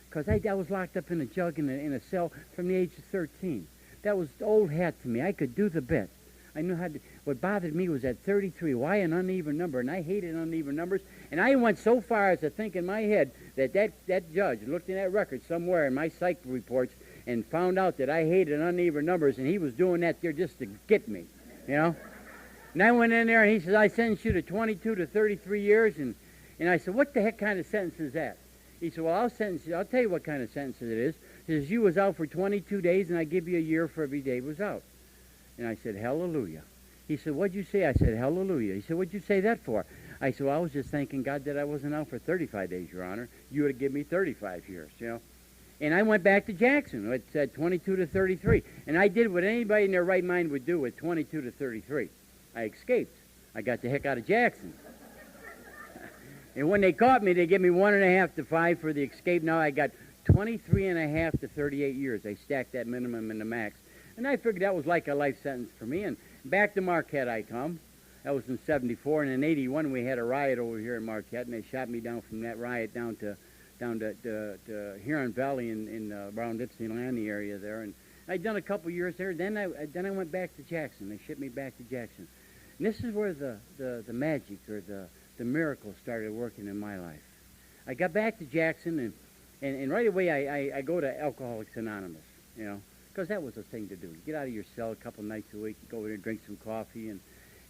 Speaker 1: because I was locked up in a jug in a cell from the age of 13. That was old hat to me. I could do the bit. I knew how to. What bothered me was that 33. Why an uneven number? And I hated uneven numbers. And I went so far as to think in my head that judge looked in that record somewhere in my psych reports and found out that I hated uneven numbers, and he was doing that there just to get me, you know. And I went in there, and he says, I sentence you to 22 to 33 years. And I said, what the heck kind of sentence is that? He said, well, I'll sentence you. I'll tell you what kind of sentence it is. He says, you was out for 22 days, and I give you a year for every day you was out. And I said, hallelujah. He said, what'd you say? I said, hallelujah. He said, what'd you say that for? I said, well, I was just thanking God that I wasn't out for 35 days, Your Honor. You would have given me 35 years, you know. And I went back to Jackson. It said 22 to 33. And I did what anybody in their right mind would do with 22 to 33. I escaped. I got the heck out of Jackson. And when they caught me, they gave me 1.5 to 5 for the escape. Now I got 23.5 to 38 years. They stacked that minimum and the max. And I figured that was like a life sentence for me. And back to Marquette I come. That was in 74. And in 81 we had a riot over here in Marquette, and they shot me down from that riot down to Huron Valley in around Dixieland area there. And I'd done a couple years there. Then I went back to Jackson. They shipped me back to Jackson. And this is where the magic or the miracle started working in my life. I got back to Jackson, and right away I go to Alcoholics Anonymous, you know, because that was the thing to do. Get out of your cell a couple nights a week, go over there and drink some coffee.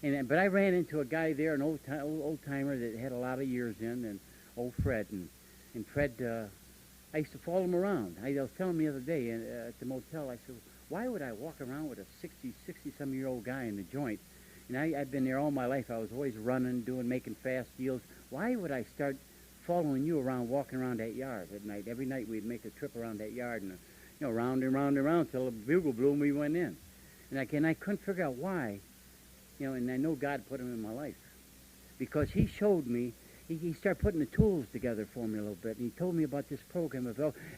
Speaker 1: But I ran into a guy there, an old-timer that had a lot of years in, and old Fred. And Fred, I used to follow him around. I was telling him the other day at the motel, I said, why would I walk around with a 60-some-year-old guy in the joint? And I've been there all my life. I was always running, making fast deals. Why would I start following you around, walking around that yard at night? Every night we'd make a trip around that yard, and round and round and round till the bugle blew and we went in. And I couldn't figure out why, and I know God put him in my life, because he showed me. He started putting the tools together for me a little bit, and he told me about this program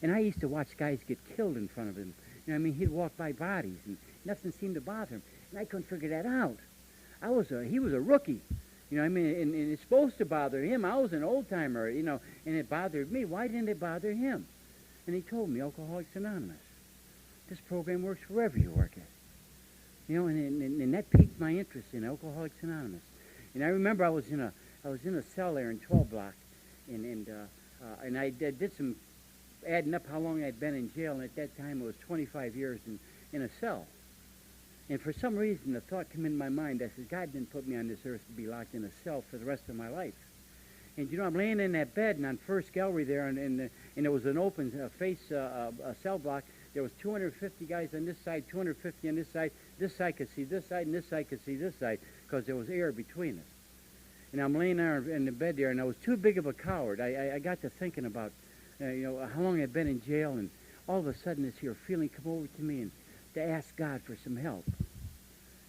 Speaker 1: and I used to watch guys get killed in front of him. He'd walk by bodies, and nothing seemed to bother him, and I couldn't figure that out. He was a rookie, and it's supposed to bother him. I was an old-timer, and it bothered me. Why didn't it bother him? And he told me, Alcoholics Anonymous, this program works wherever you work at. And that piqued my interest in Alcoholics Anonymous. And I remember I was in a cell there in 12 block, and I did some adding up how long I'd been in jail, and at that time it was 25 years in a cell. And for some reason, the thought came in my mind. I said, God didn't put me on this earth to be locked in a cell for the rest of my life. And, I'm laying in that bed, and on First Gallery there, and there was an open a cell block. There was 250 guys on this side, 250 on this side. This side could see this side, and this side could see this side, because there was air between us. And I'm laying there in the bed there, and I was too big of a coward. I got to thinking about, how long I'd been in jail, and all of a sudden this here feeling come over to me, and to ask God for some help.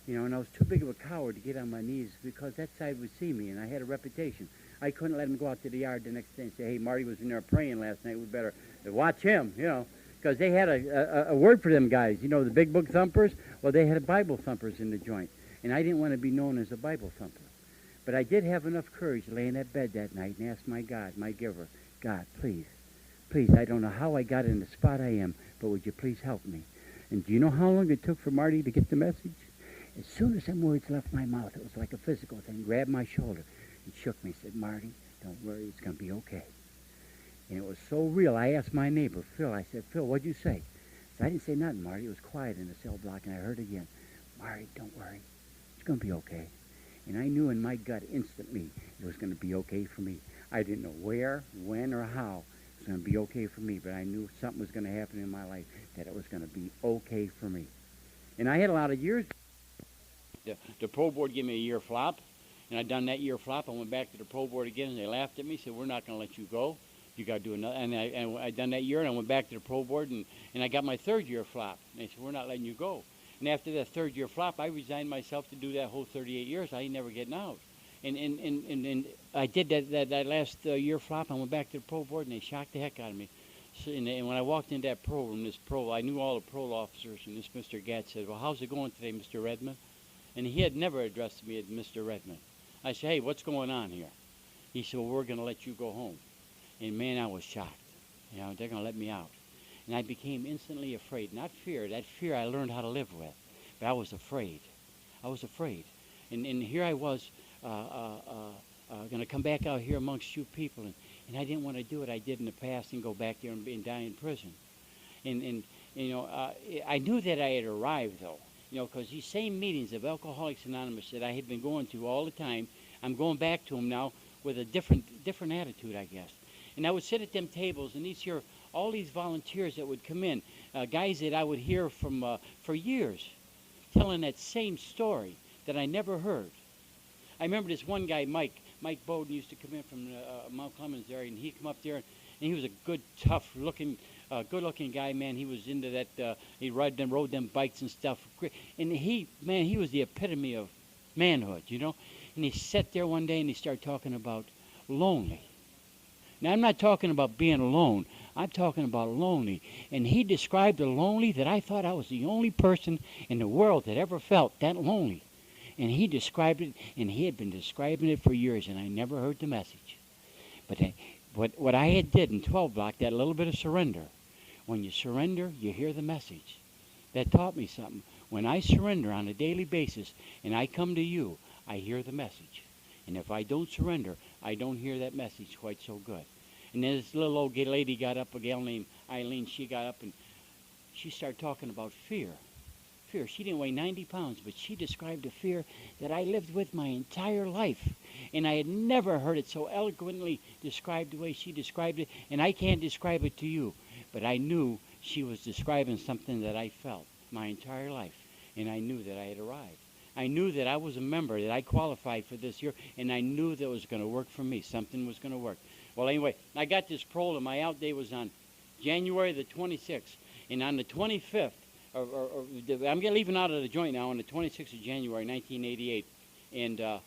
Speaker 1: And I was too big of a coward to get on my knees, because that side would see me, and I had a reputation. I couldn't let him go out to the yard the next day and say, hey, Marty was in there praying last night. We better watch him, because they had a word for them guys. The big book thumpers? Well, they had Bible thumpers in the joint, and I didn't want to be known as a Bible thumper. But I did have enough courage to lay in that bed that night and ask my God, my giver, God, please, I don't know how I got in the spot I am, but would you please help me? And do you know how long it took for Marty to get the message? As soon as them words left my mouth, it was like a physical thing. Grabbed my shoulder and shook me, said, Marty, don't worry, it's going to be okay. And it was so real. I asked my neighbor, Phil, I said, Phil, what'd you say? So I didn't say nothing, Marty. It was quiet in the cell block, and I heard again, Marty, don't worry, it's going to be okay. And I knew in my gut instantly it was going to be okay for me. I didn't know where, when, or how it was going to be okay for me, but I knew something was going to happen in my life, that it was going to be okay for me. And I had a lot of years. The pro board gave me a year flop, and I'd done that year flop. I went back to the pro board again, and they laughed at me, said, we're not going to let you go. You got to do another. And I'd done that year, and I went back to the pro board, and I got my third year flop. And they said, we're not letting you go. And after that third year flop, I resigned myself to do that whole 38 years. I ain't never getting out. And I did that last year flop. I went back to the pro board, and they shocked the heck out of me. And when I walked into that parole room, I knew all the parole officers, and this Mr. Gatz said, "Well, how's it going today, Mr. Redmond?" And he had never addressed me as Mr. Redmond. I said, "Hey, what's going on here?" He said, "Well, we're going to let you go home." And man, I was shocked. You know, they're going to let me out. And I became instantly afraid. Not fear. That fear I learned how to live with. But I was afraid. I was afraid. And here I was going to come back out here amongst you people. And I didn't want to do what I did in the past and go back there and die in prison. And you know, I knew that I had arrived, though. You know, because these same meetings of Alcoholics Anonymous that I had been going to all the time, I'm going back to them now with a different attitude, I guess. And I would sit at them tables, and all these volunteers that would come in, guys that I would hear from for years, telling that same story that I never heard. I remember this one guy, Mike Bowden, used to come in from Mount Clemens area, and he'd come up there, and he was a good, tough-looking, good-looking guy, man. He was into that. He rode them bikes and stuff. And he was the epitome of manhood, you know. And he sat there one day, and he started talking about lonely. Now, I'm not talking about being alone. I'm talking about lonely. And he described the lonely that I thought I was the only person in the world that ever felt that lonely. And he described it, and he had been describing it for years, and I never heard the message. But what I had did in 12 block, that little bit of surrender, when you surrender, you hear the message. That taught me something. When I surrender on a daily basis, and I come to you, I hear the message. And if I don't surrender, I don't hear that message quite so good. And then this little old lady got up, a gal named Eileen, she got up and she started talking about fear. Fear. She didn't weigh 90 pounds, but she described a fear that I lived with my entire life. And I had never heard it so eloquently described the way she described it. And I can't describe it to you, but I knew she was describing something that I felt my entire life. And I knew that I had arrived. I knew that I was a member, that I qualified for this year, and I knew that it was going to work for me. Something was going to work. Well, anyway, I got this parole, and my out day was on January the 26th. And on the 25th, I'm leaving out of the joint now on the 26th of January, 1988. And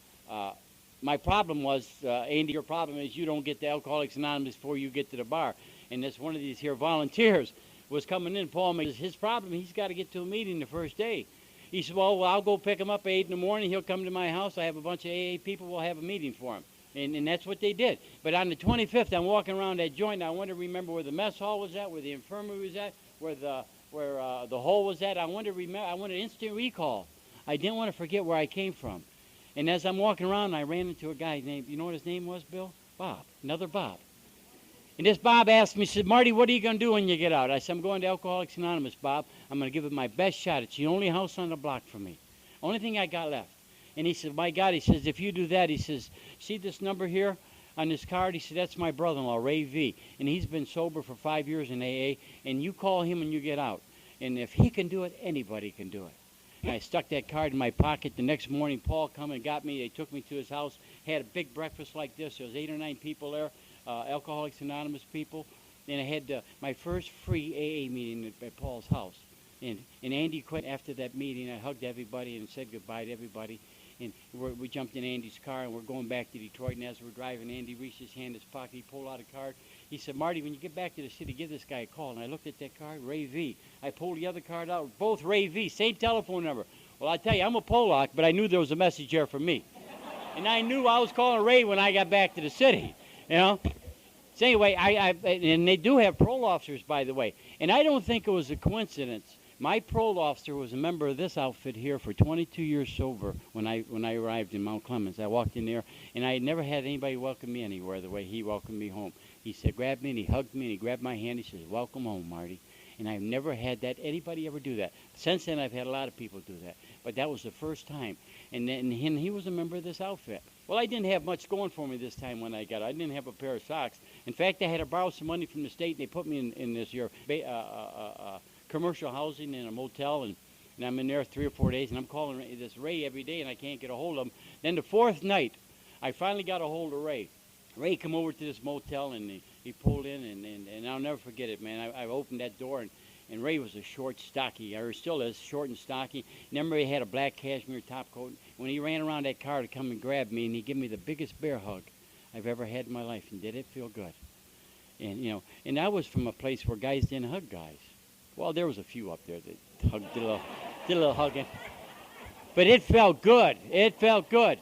Speaker 1: my problem was, Andy, your problem is you don't get to Alcoholics Anonymous before you get to the bar. And this one of these here volunteers was coming in. Paul makes his problem, he's got to get to a meeting the first day. He said, well, I'll go pick him up at 8 in the morning. He'll come to my house. I have a bunch of AA people. We'll have a meeting for him. And that's what they did. But on the 25th, I'm walking around that joint, and I wanted to remember where the mess hall was at, where the infirmary was at, where the hole was at. I wanted instant recall. I didn't want to forget where I came from. And as I'm walking around, I ran into a guy named, you know what his name was, Bill? Bob. Another Bob. And this Bob asked me, he said, Marty, what are you going to do when you get out? I said, I'm going to Alcoholics Anonymous, Bob. I'm going to give it my best shot. It's the only house on the block for me. Only thing I got left. And he said, my God, he says, if you do that, he says, see this number here on this card? He said, that's my brother-in-law, Ray V. And he's been sober for 5 years in AA. And you call him when you get out. And if he can do it, anybody can do it. And I stuck that card in my pocket. The next morning, Paul come and got me. They took me to his house. Had a big breakfast like this. There was 8 or 9 people there. Alcoholics Anonymous people, and I had my first free AA meeting at Paul's house. And Andy quit after that meeting. I hugged everybody and said goodbye to everybody. And we jumped in Andy's car, and we're going back to Detroit. And as we're driving, Andy reached his hand in his pocket. He pulled out a card. He said, Marty, when you get back to the city, give this guy a call. And I looked at that card, Ray V. I pulled the other card out, both Ray V, same telephone number. Well, I tell you, I'm a Pollock, but I knew there was a message there for me. And I knew I was calling Ray when I got back to the city. You know? So anyway, and they do have parole officers, by the way. And I don't think it was a coincidence. My parole officer was a member of this outfit here for 22 years sober when I arrived in Mount Clemens. I walked in there, and I had never had anybody welcome me anywhere the way he welcomed me home. He said, grabbed me, and he hugged me, and he grabbed my hand. He says, welcome home, Marty. And I've never had anybody ever do that. Since then, I've had a lot of people do that. But that was the first time. And he was a member of this outfit. Well, I didn't have much going for me this time when I got out. I didn't have a pair of socks. In fact, I had to borrow some money from the state. They put me in this year commercial housing in a motel, and I'm in there 3 or 4 days, and I'm calling this Ray every day, and I can't get a hold of him. Then the 4th night, I finally got a hold of Ray. Ray come over to this motel, and he pulled in, and I'll never forget it, man. I opened that door, and Ray was a short, stocky, or still is, short and stocky. Remember, he had a black cashmere top coat. When he ran around that car to come and grab me, and he gave me the biggest bear hug I've ever had in my life, and did it feel good. And, and I was from a place where guys didn't hug guys. Well, there was a few up there that hugged, did a little hugging. But it felt good. It felt good.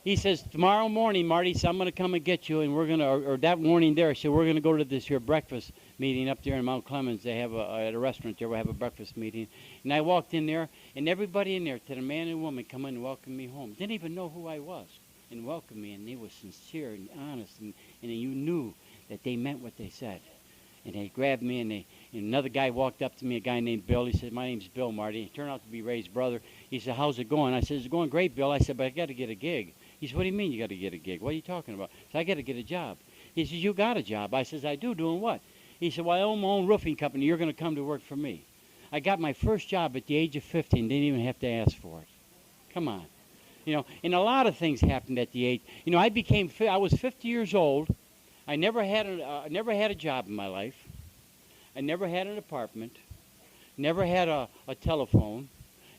Speaker 1: He says, tomorrow morning, Marty, so I'm going to come and get you, and we're going to, or that morning there, so we're going to go to this here breakfast meeting up there in Mount Clemens. They have at a restaurant there, we have a breakfast meeting. And I walked in there, and everybody in there, to the man and woman, come in and welcome me home. Didn't even know who I was, and welcomed me, and they were sincere and honest, and you knew that they meant what they said. And they grabbed me, and another guy walked up to me, a guy named Bill. He said, my name's Bill, Marty. He turned out to be Ray's brother. He said, how's it going? I said, it's going great, Bill. I said, but I got to get a gig. He said, what do you mean you got to get a gig? What are you talking about? I said, I got to get a job. He says, you got a job? I says, I do. Doing what? He said, well, I own my own roofing company. You're going to come to work for me. I got my first job at the age of 50 and didn't even have to ask for it. Come on. And a lot of things happened at the age. I was 50 years old. I never had a job in my life. I never had an apartment. Never had a telephone.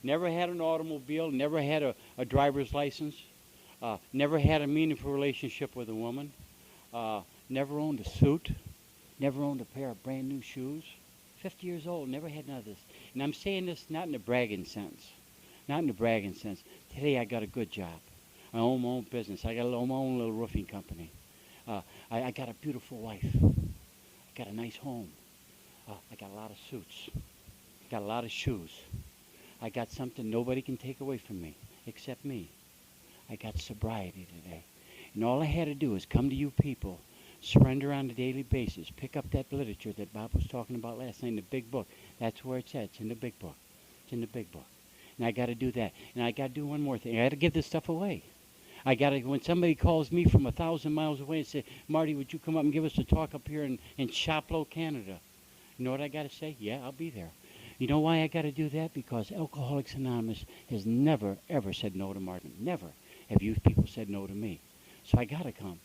Speaker 1: Never had an automobile. Never had a driver's license. Never had a meaningful relationship with a woman. Never owned a suit. Never owned a pair of brand new shoes. 50 years old, never had none of this. And I'm saying this not in a bragging sense. Not in a bragging sense. Today I got a good job. I own my own business. I got my own little roofing company. I got a beautiful wife. I got a nice home. I got a lot of suits. I got a lot of shoes. I got something nobody can take away from me except me. I got sobriety today. And all I had to do is come to you people, surrender on a daily basis, pick up that literature that Bob was talking about last night in the big book. That's where it's at. It's in the big book. It's in the big book. And I got to do that. And I got to do one more thing. I got to give this stuff away. I got to, when somebody calls me from 1,000 miles away and say, Marty, would you come up and give us a talk up here in Shaplow, Canada? You know what I got to say? Yeah, I'll be there. You know why I got to do that? Because Alcoholics Anonymous has never, ever said no to Martin. Never have you people said no to me. So I got to come.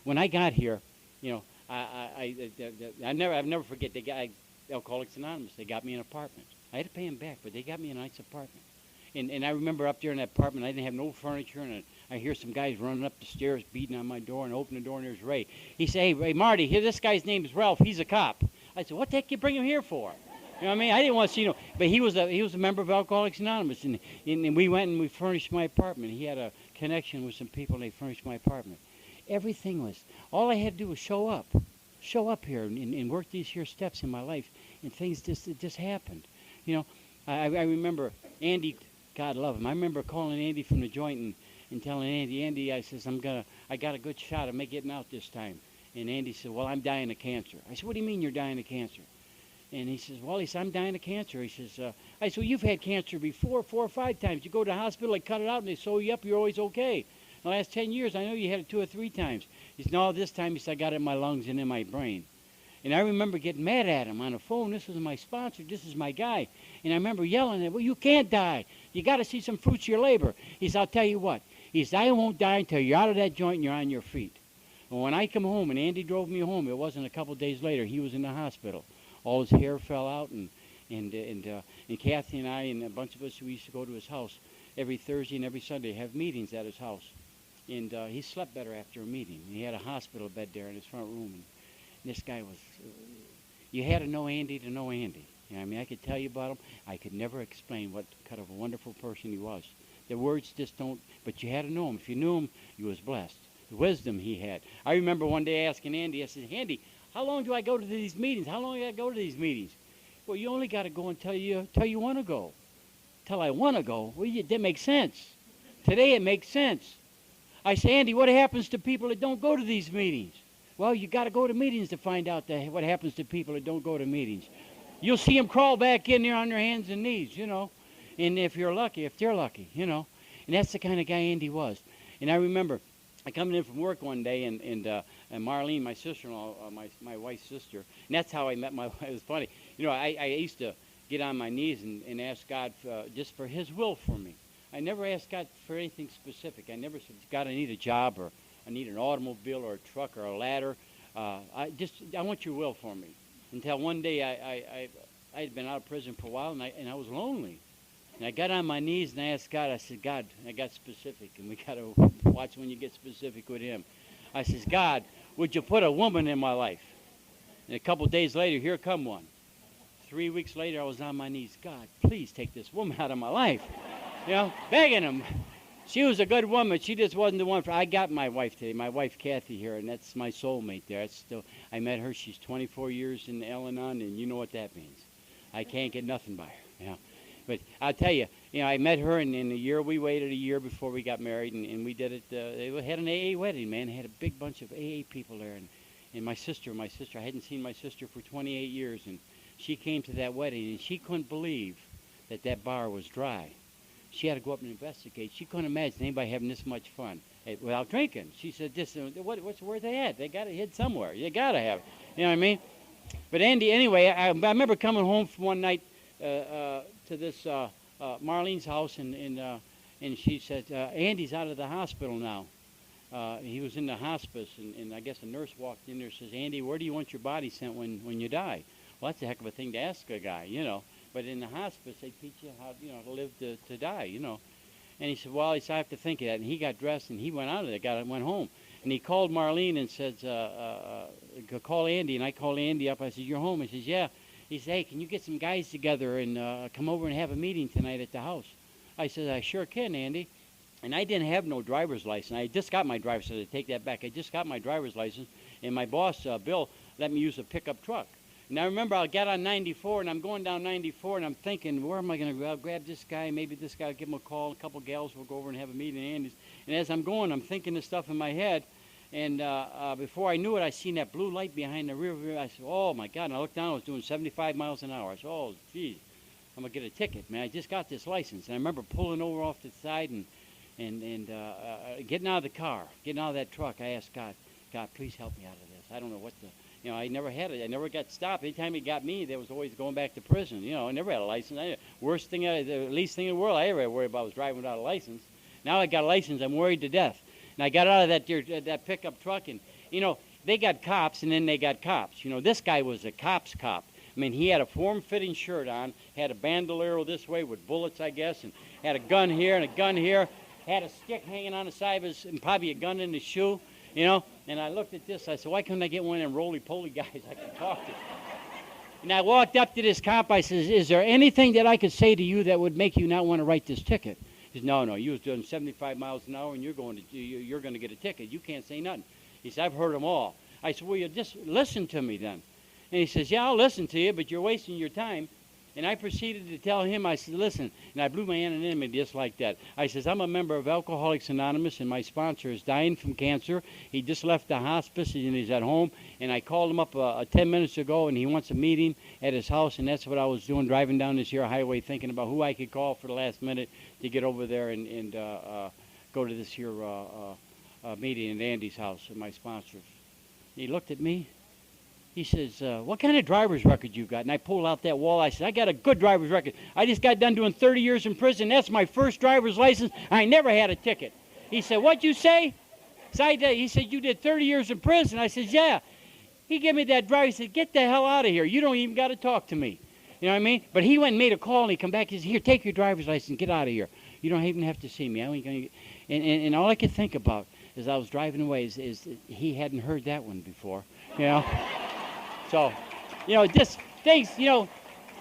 Speaker 1: When I got here, I'll never forget the guy, Alcoholics Anonymous. They got me an apartment. I had to pay him back, but they got me a nice apartment. And I remember up there in that apartment, I didn't have no furniture, and I hear some guys running up the stairs, beating on my door, and open the door, and there's Ray. He said, hey, Ray, Marty, here, this guy's name is Ralph. He's a cop. I said, what the heck you bring him here for? You know what I mean? I didn't want to see, but he was a member of Alcoholics Anonymous, and we went and we furnished my apartment. He had a connection with some people, and they furnished my apartment. Everything was, all I had to do was show up here and work these here steps in my life, and things just happened. I remember Andy, God love him. I remember calling Andy from the joint and telling Andy, I says, I got a good shot of me getting out this time. And Andy said, well, I'm dying of cancer. I said, what do you mean you're dying of cancer? And he says, well, I'm dying of cancer. He says, I said, well, you've had cancer before 4 or 5 times. You go to the hospital, they cut it out, and they sew you up, you're always okay. The last 10 years, I know you had it 2 or 3 times. He said, no, this time, he said, I got it in my lungs and in my brain. And I remember getting mad at him on the phone. This was my sponsor. This is my guy. And I remember yelling at him, well, you can't die. You got to see some fruits of your labor. He said, I'll tell you what. He said, I won't die until you're out of that joint and you're on your feet. And when I come home, and Andy drove me home, it wasn't a couple days later, he was in the hospital. All his hair fell out, and Kathy and I and a bunch of us, we used to go to his house every Thursday and every Sunday, have meetings at his house. And he slept better after a meeting. He had a hospital bed there in his front room. And this guy was, you had to know Andy to know Andy. You know what I mean? I could tell you about him. I could never explain what kind of a wonderful person he was. The words just don't, but you had to know him. If you knew him, you was blessed. The wisdom he had. I remember one day asking Andy, I said, Andy, how long do I go to these meetings? How long do I go to these meetings? Well, you only got to go until you want to go. Till I want to go? Well, that makes sense. Today it makes sense. I say, Andy, what happens to people that don't go to these meetings? Well, you got to go to meetings to find out what happens to people that don't go to meetings. You'll see them crawl back in there on their hands and knees, And if you're lucky, if they're lucky, And that's the kind of guy Andy was. And I remember I coming in from work one day, and Marlene, my sister-in-law, my wife's sister, and that's how I met my wife. It was funny. I used to get on my knees and ask God just for His will for me. I never asked God for anything specific. I never said, God, I need a job, or I need an automobile or a truck or a ladder. I want your will for me. Until one day I had been out of prison for a while, and I was lonely. And I got on my knees and I asked God, I said, God, I got specific, and we got to watch when you get specific with Him. I says, God, would you put a woman in my life? And a couple of days later, here come one. 3 weeks later, I was on my knees. God, please take this woman out of my life. You know, begging him. She was a good woman. She just wasn't the one for. I got my wife today, my wife Kathy here, and that's my soulmate there. That's still. I met her. She's 24 years in Al-Anon, and you know what that means. I can't get nothing by her. You know, but I'll tell you, I met her, and in a year we waited a year before we got married, and we did it. They had an AA wedding, man. They had a big bunch of AA people there, and my sister. I hadn't seen my sister for 28 years, and she came to that wedding, and she couldn't believe that bar was dry. She had to go up and investigate. She couldn't imagine anybody having this much fun without drinking. She said, where they at? They got it hid somewhere. You got to have it. You know what I mean? But Andy, anyway, I remember coming home from one night to this Marlene's house, and she said, Andy's out of the hospital now. He was in the hospice, and I guess a nurse walked in there and says, Andy, where do you want your body sent when you die? Well, that's a heck of a thing to ask a guy, But in the hospice, they teach you how, to live to die, And he said, well, I have to think of that. And he got dressed, and he went out of there, went home. And he called Marlene and said, call Andy. And I called Andy up. I said, you're home? He says, yeah. He said, hey, can you get some guys together and come over and have a meeting tonight at the house? I said, I sure can, Andy. And I didn't have no driver's license. I just got my driver's license. I take that back. I just got my driver's license. And my boss, Bill, let me use a pickup truck. And I remember I got on 94, and I'm going down 94, and I'm thinking, where am I going to go? I'll grab this guy, maybe this guy, I'll give him a call, a couple gals will go over and have a meeting. And as I'm going, I'm thinking this stuff in my head, and before I knew it, I seen that blue light behind the rear view. I said, oh, my God, and I looked down, I was doing 75 miles an hour. I said, oh, geez, I'm going to get a ticket, man. I just got this license. And I remember pulling over off to the side and getting out of the car, getting out of that truck. I asked God, please help me out of this. I don't know what the... I never had it. I never got stopped. Anytime he got me, there was always going back to prison. I never had a license. The least thing in the world I ever had to worry about was driving without a license. Now I got a license, I'm worried to death. And I got out of that pickup truck, and, they got cops, and then they got cops. This guy was a cop's cop. I mean, he had a form-fitting shirt on, had a bandolero this way with bullets, I guess, and had a gun here and a gun here, had a stick hanging on the side of his, and probably a gun in his shoe. And I looked at this, I said, why couldn't I get one of them roly-poly guys I can talk to? And I walked up to this cop, I said, is there anything that I could say to you that would make you not want to write this ticket? He said, no, you was doing 75 miles an hour and you're going to get a ticket. You can't say nothing. He said, I've heard them all. I said, well, you just listen to me then. And he says, yeah, I'll listen to you, but you're wasting your time. And I proceeded to tell him, I said, listen, and I blew my anonymity just like that. I says, I'm a member of Alcoholics Anonymous, and my sponsor is dying from cancer. He just left the hospice, and he's at home. And I called him up 10 minutes ago, and he wants a meeting at his house, and that's what I was doing, driving down this here highway, thinking about who I could call for the last minute to get over there and go to this here meeting at Andy's house, and my sponsors. He looked at me. He says, what kind of driver's record you got? And I pulled out that wall. I said, I got a good driver's record. I just got done doing 30 years in prison. That's my first driver's license. I never had a ticket. He said, what'd you say? So he said, you did 30 years in prison. I said, yeah. He gave me that driver. He said, get the hell out of here. You don't even got to talk to me. You know what I mean? But he went and made a call, and he come back. He said, here, take your driver's license. Get out of here. You don't even have to see me. And all I could think about as I was driving away is he hadn't heard that one before. So, just things,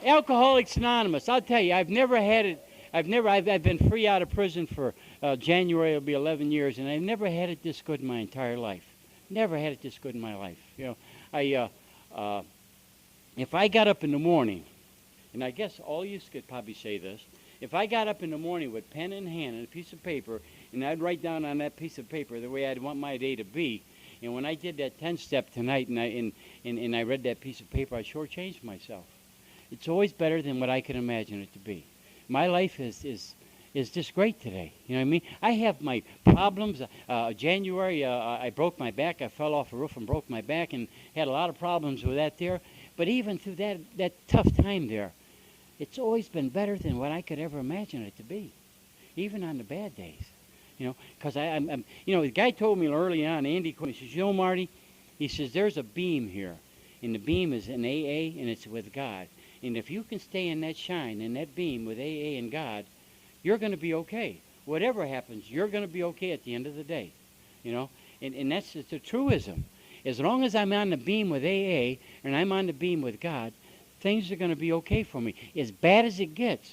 Speaker 1: Alcoholics Anonymous. I'll tell you, I've never had it. I've been free out of prison for January. It'll be 11 years, and I've never had it this good in my entire life. Never had it this good in my life. If I got up in the morning, and I guess all you could probably say this, if I got up in the morning with pen in hand and a piece of paper, and I'd write down on that piece of paper the way I'd want my day to be. And when I did that 10-step tonight and I read that piece of paper, I shortchanged myself. It's always better than what I could imagine it to be. My life is just great today. You know what I mean? I have my problems. January, I broke my back. I fell off a roof and broke my back and had a lot of problems with that there. But even through that tough time there, it's always been better than what I could ever imagine it to be, even on the bad days. Because the guy told me early on, Andy, he says, Marty, he says, there's a beam here, and the beam is in AA, and it's with God. And if you can stay in that shine, in that beam with AA and God, you're going to be okay. Whatever happens, you're going to be okay at the end of the day, And that's the truism.
Speaker 2: As long as I'm on the beam with AA and I'm on the beam with God, things are going to be okay for me. As bad as it gets,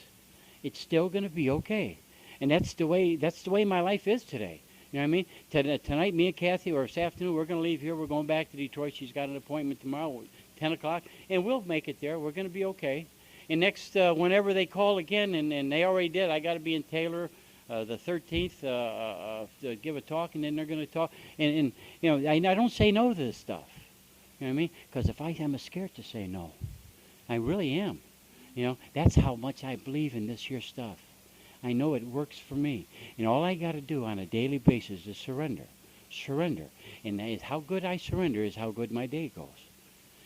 Speaker 2: it's still going to be okay. And that's the way my life is today. You know what I mean? Tonight, me and Kathy, or this afternoon, we're going to leave here. We're going back to Detroit. She's got an appointment tomorrow, 10 o'clock, and we'll make it there. We're going to be okay. And next, whenever they call again, and they already did, I got to be in Taylor the 13th to give a talk, and then they're going to talk. And you know, I don't say no to this stuff. You know what I mean? Because if I am scared to say no, I really am. You know, that's how much I believe in this here stuff. I know it works for me. And all I got to do on a daily basis is surrender. Surrender. And how good I surrender is how good my day goes.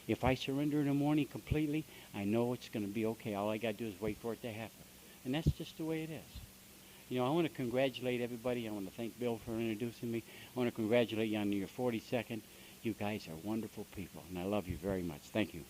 Speaker 2: If I surrender in the morning completely, I know it's going to be okay. All I got to do is wait for it to happen. And that's just the way it is. You know, I want to congratulate everybody. I want to thank Bill for introducing me. I want to congratulate you on your 42nd. You guys are wonderful people, and I love you very much. Thank you.